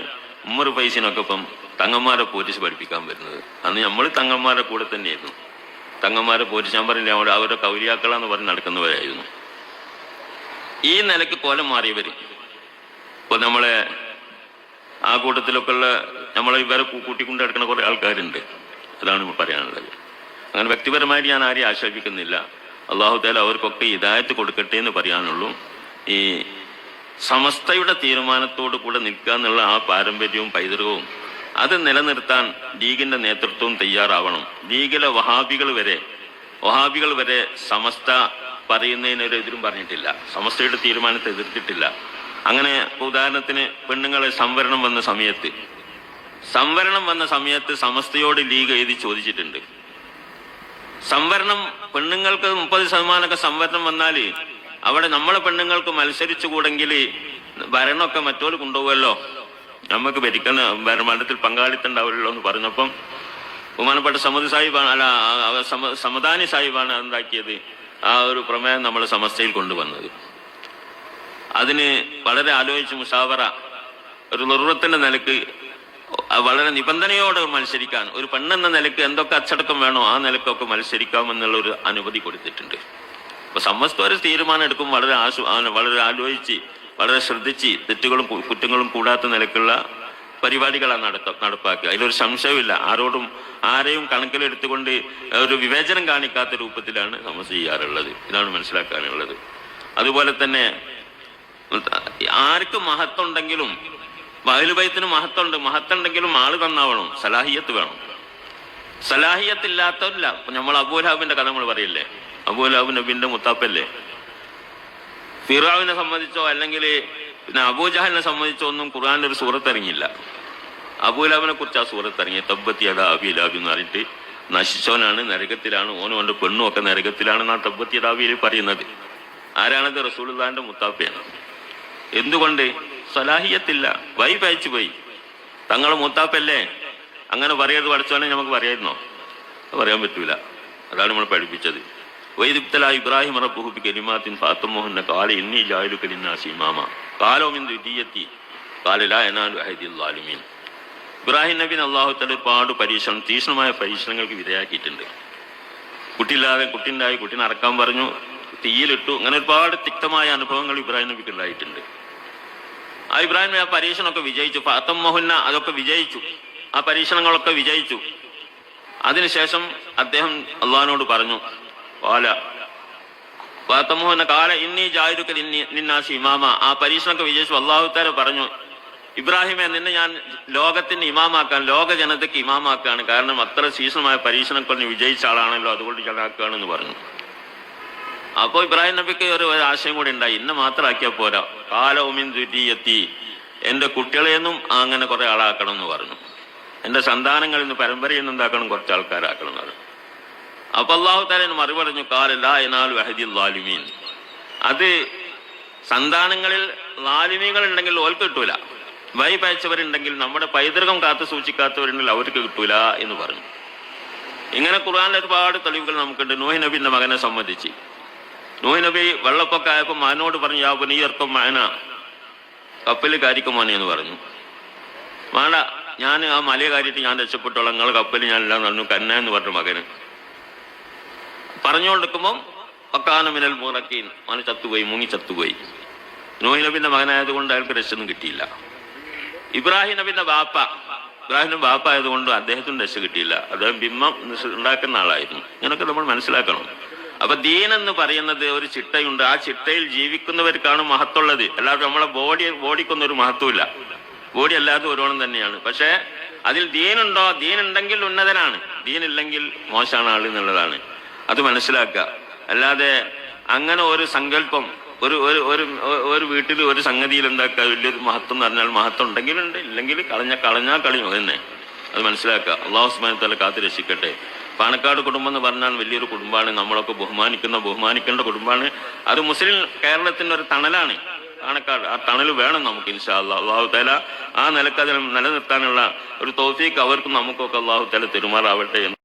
[SPEAKER 1] ഉമ്മർ ഫൈസിനൊക്കെ ഇപ്പം തങ്ങന്മാരെ പോലീസ് പഠിപ്പിക്കാൻ വരുന്നത്. അന്ന് നമ്മൾ തങ്ങന്മാരെ കൂടെ തന്നെയായിരുന്നു. തങ്ങന്മാരെ പോലീസ് ഞാൻ പറഞ്ഞില്ല, അവരുടെ കൗലിയാക്കളാന്ന് പറഞ്ഞ് നടക്കുന്നവരായിരുന്നു. ഈ നിലയ്ക്ക് കോലം മാറിയവര് ഇപ്പൊ നമ്മളെ ആ കൂട്ടത്തിലൊക്കെ ഉള്ള നമ്മളെ ഇവരെ കൂട്ടിക്കൊണ്ട് നടക്കുന്ന കുറെ ആൾക്കാരുണ്ട്. അതാണ് പറയാനുള്ളത്. അങ്ങനെ വ്യക്തിപരമായിട്ട് ഞാൻ ആരെയും ആക്ഷേപിക്കുന്നില്ല. അള്ളാഹു തആല അവർക്കൊക്കെ ഹിദായത്ത് കൊടുക്കട്ടെ എന്ന് പറയാനുള്ളൂ. ഈ സമസ്തയുടെ തീരുമാനത്തോടു കൂടെ നിൽക്കുക എന്നുള്ള ആ പാരമ്പര്യവും പൈതൃകവും അത് നിലനിർത്താൻ ലീഗിന്റെ നേതൃത്വവും തയ്യാറാവണം. ലീഗിലെ വഹാബികൾ വരെ സമസ്ത പറയുന്നതിനൊരു എതിരും പറഞ്ഞിട്ടില്ല, സമസ്തയുടെ തീരുമാനത്തെ എതിർത്തിട്ടില്ല. അങ്ങനെ ഉദാഹരണത്തിന് പെണ്ണുങ്ങളെ സംവരണം വന്ന സമയത്ത് സമസ്തയോട് ലീഗ് എഴുതി ചോദിച്ചിട്ടുണ്ട്. സംവരണം പെണ്ണുങ്ങൾക്ക് 30% സംവരണം വന്നാൽ അവിടെ നമ്മളെ പെണ്ണുങ്ങൾക്ക് മത്സരിച്ചുകൂടെങ്കിൽ ഭരണമൊക്കെ മറ്റോര് കൊണ്ടുപോകുമല്ലോ, നമുക്ക് ഭരിക്കുന്ന ഭരണത്തിൽ പങ്കാളിത്തം ഉണ്ടാവില്ലല്ലോ എന്ന് പറഞ്ഞപ്പം ബഹുമാനപ്പെട്ട സമദാനി സാഹിബാണ് എന്താക്കിയത്, ആ ഒരു പ്രമേയം നമ്മൾ സമസ്തയിൽ കൊണ്ടുവന്നത്. അതിന് വളരെ ആലോചിച്ച് മുഷാവറ ഒരു നിർവ്വത്തിന്റെ നിലക്ക് വളരെ നിബന്ധനയോടെ മത്സരിക്കാൻ, ഒരു പെണ്ണെന്ന നിലക്ക് എന്തൊക്കെ അച്ചടക്കം വേണോ ആ നിലക്കൊക്കെ മത്സരിക്കാമെന്നുള്ള ഒരു അനുമതി കൊടുത്തിട്ടുണ്ട്. അപ്പൊ സമസ്ത ഒരു തീരുമാനം എടുക്കും വളരെ ആലോചിച്ച് വളരെ ശ്രദ്ധിച്ച് തെറ്റുകളും കുറ്റങ്ങളും കൂടാത്ത നിലക്കുള്ള പരിപാടികളാണ് നടപ്പാക്കുക. അതിലൊരു സംശയമില്ല. ആരെയും കണക്കിലെടുത്തുകൊണ്ട് ഒരു വിവേചനം കാണിക്കാത്ത രൂപത്തിലാണ് സമസ്ത ചെയ്യാറുള്ളത്. ഇതാണ് മനസ്സിലാക്കാനുള്ളത്. അതുപോലെ തന്നെ ആർക്ക് മഹത്തുണ്ടെങ്കിലും അഹ്ലുബൈത്തിന് മഹത്തുണ്ടെങ്കിലും ആള് നന്നാവണം, സലാഹിയത്ത് വേണം. സലാഹിയത്തില്ലാത്തവരില്ല. നമ്മൾ അബൂലഹബിന്റെ കഥ നമ്മൾ പറയില്ലേ, അബൂലഹബ് നബിന്റെ മുത്താപ്പല്ലേ. ഫിറഔനെ സംബന്ധിച്ചോ അല്ലെങ്കിൽ പിന്നെ അബൂജഹലിനെ സംബന്ധിച്ചോ ഒന്നും ഖുർആനിൽ ഒരു സൂറത്ത് ഇറങ്ങിയില്ല. അബൂലഹബിനെ കുറിച്ച് ആ സൂറത്ത് ഇറങ്ങി, തബ്ബത് യദാ അബീ ലഹബ് എന്ന് പറഞ്ഞിട്ട് നശിച്ചോനാണ്, നരകത്തിലാണ്, ഓനും അവന്റെ പെണ്ണും ഒക്കെ നരകത്തിലാണെന്നാണ് തബ്ബത് യദാ അബീയിൽ പറയുന്നത്. ആരാണത്? റസൂലുള്ളാഹിന്റെ മുത്താപ്പയാണ്. എന്തുകൊണ്ട്? സലാഹിയത്തില്ല, വൈപയച്ചു പോയി. തങ്ങളെ മുത്താപ്പല്ലേ, അങ്ങനെ പറയരുത് പഠിച്ചോനെ നമുക്ക് പറയായിരുന്നോ? പറയാൻ പറ്റൂല. അതാണ് നമ്മൾ പഠിപ്പിച്ചത്. വൈദിബ്തല ഇബ്രാഹിം റബ്ബുഹു ബികലിമാത്തിൻ ഫഅതമ്മഹുന്ന ഖാല ഇന്നി ജാഇലുക ലിന്നാസി ഇമാമ ഖാല മിൻ ദുരിയത്തി ഖാല ലാ യനാലു അഹദിൽ ളാലിമീൻ. ഇബ്രാഹിം നബിനെ അല്ലാഹു തആല ഒരുപാട് തീക്ഷ്ണമായ പരീക്ഷണങ്ങൾക്ക് വിധേയാക്കിയിട്ടുണ്ട്. കുട്ടിയുണ്ടായി, കുട്ടീനെ അറക്കാൻ പറഞ്ഞു, തീയിലിട്ടു. അങ്ങനെ ഒരുപാട് തിക്തമായ അനുഭവങ്ങൾ ഇബ്രാഹിം നബിക്ക് ഉണ്ടായിട്ടുണ്ട്. ആ ഇബ്രാഹിം ആ പരീക്ഷണമൊക്കെ വിജയിച്ചു. ഫഅതമ്മഹുന്ന അതൊക്കെ വിജയിച്ചു, ആ പരീക്ഷണങ്ങളൊക്കെ വിജയിച്ചു. അതിനുശേഷം അദ്ദേഹം അള്ളാഹിനോട് പറഞ്ഞു, വാത്തമോഹന കാല ഇന്നി ജാഹിദുക നിന്നാസി ഇമാമ. ആ പരീക്ഷണമൊക്കെ വിജയിച്ചു അല്ലാഹു തആല പറഞ്ഞു, ഇബ്രാഹിമെ നിന്നെ ഞാൻ ലോകത്തിന്റെ ഇമാമാക്കാൻ, ലോക ജനതയ്ക്ക് ഇമാമാക്കാണ്. കാരണം അത്ര സീസണമായ പരീക്ഷണം കൊണ്ട് വിജയിച്ച ആളാണല്ലോ, അതുകൊണ്ട് ഞാനാക്കുകയാണെന്ന് പറഞ്ഞു. അപ്പോൾ ഇബ്രാഹിം നബിക്ക് ഒരു ആശയം കൂടി ഉണ്ടായി, ഇന്നെ മാത്രമാക്കിയാൽ പോരാ, കാല ഉമിൻ ദുരിയത്തി, എൻ്റെ കുട്ടികളെയൊന്നും അങ്ങനെ കുറെ ആളാക്കണം എന്ന് പറഞ്ഞു. എൻ്റെ സന്താനങ്ങളിൽ നിന്ന് പരമ്പരയിൽ നിന്ന് എന്താക്കണം, കുറച്ച് ആൾക്കാരാക്കണം എന്ന് പറഞ്ഞു. അപ്പൊ അല്ലാഹു തആല മറുപടി പറഞ്ഞു, ഖാല ലാ യനാലു അഹദിൽ ളാലിമീൻ. അത് സന്താനങ്ങളിൽ ളാലിമീങ്ങൾ ഉണ്ടെങ്കിൽ ഓൽക്ക് കിട്ടൂല, വഴി പയച്ചവരുണ്ടെങ്കിൽ, നമ്മുടെ പൈതൃകം കാത്തു സൂക്ഷിക്കാത്തവരുണ്ടെങ്കിൽ അവർക്ക് കിട്ടൂല എന്ന് പറഞ്ഞു. ഇങ്ങനെ ഖുർആനിൽ ഒരുപാട് തെളിവുകൾ നമുക്കുണ്ട്. നൂഹ് നബിന്റെ മകനെ സംബന്ധിച്ച് നൂഹ് നബി വെള്ളപ്പൊക്കമായപ്പോൾ മകനോട് പറഞ്ഞു, യാ ബനിയർക്കും മഅന, കപ്പലിൽ കാരിക്കും മോനെ എന്ന് പറഞ്ഞു. വേണ്ട, ഞാൻ ആ മലയെ കാരിയിട്ട് ഞാൻ രക്ഷപ്പെട്ടോളാം, നിങ്ങൾ കപ്പലിൽ ഞാനെല്ലാം പറഞ്ഞു കന്ന എന്ന് പറഞ്ഞു മകന്. പറഞ്ഞുകൊണ്ടിരിക്കുമ്പം ഒക്കാന മിനൽ മുറക്കീൻ, അവന് ചത്തുപോയി, മുങ്ങി ചത്തുപോയി. നൂഹ് നബിന്റെ മകനായതുകൊണ്ട് അയാൾക്ക് രക്ഷയൊന്നും കിട്ടിയില്ല. ഇബ്രാഹിം നബിന്റെ ഇബ്രാഹിമിന്റെ ബാപ്പ ആയതുകൊണ്ട് അദ്ദേഹത്തിന് രക്ഷ കിട്ടിയില്ല. അദ്ദേഹം ബിംബം ഉണ്ടാക്കുന്ന ആളായിരുന്നു. ഇങ്ങനൊക്കെ നമ്മൾ മനസ്സിലാക്കണം. അപ്പൊ ദീൻ എന്ന് പറയുന്നത് ഒരു ചിട്ടയുണ്ട്. ആ ചിട്ടയിൽ ജീവിക്കുന്നവർക്കാണ് മഹത്വമുള്ളത്. അല്ലാതെ നമ്മളെ ബോഡിക്കൊന്നും ഒരു മഹത്വമില്ല. ബോഡി അല്ലാതെ ഒരുവണം തന്നെയാണ്. പക്ഷെ അതിൽ ദീനുണ്ടോ, ദീനുണ്ടെങ്കിൽ ഉന്നതനാണ്, ദീനില്ലെങ്കിൽ മോശമാണ് ആൾ എന്നുള്ളതാണ്. അത് മനസ്സിലാക്കുക. അല്ലാതെ അങ്ങനെ ഒരു സങ്കല്പം ഒരു വീട്ടിൽ ഒരു സംഗതിയിൽ എന്താക്കുക, വലിയൊരു മഹത്വം എന്ന് പറഞ്ഞാൽ മഹത്വം ഉണ്ടെങ്കിലുണ്ട്, ഇല്ലെങ്കിൽ കളഞ്ഞാൽ കളിയും തന്നെ. അത് മനസ്സിലാക്കുക. അല്ലാഹു സുബ്ഹാനഹു വ തആല കാത്ത് രക്ഷിക്കട്ടെ. പാണക്കാട് കുടുംബം എന്ന് പറഞ്ഞാൽ വലിയൊരു കുടുംബമാണ്. നമ്മളൊക്കെ ബഹുമാനിക്കേണ്ട കുടുംബമാണ്. അത് മുസ്ലിം കേരളത്തിന്റെ ഒരു തണലാണ് പാണക്കാട്. ആ തണൽ വേണം നമുക്ക് ഇൻഷാ അല്ലാഹ്. അല്ലാഹു തആല ആ നിലക്ക് അതിനെ നിലനിർത്താനുള്ള ഒരു തൗഫീഖ് അവർക്കും നമുക്കൊക്കെ അല്ലാഹു തആല തെരുമാറാവട്ടെ എന്ന്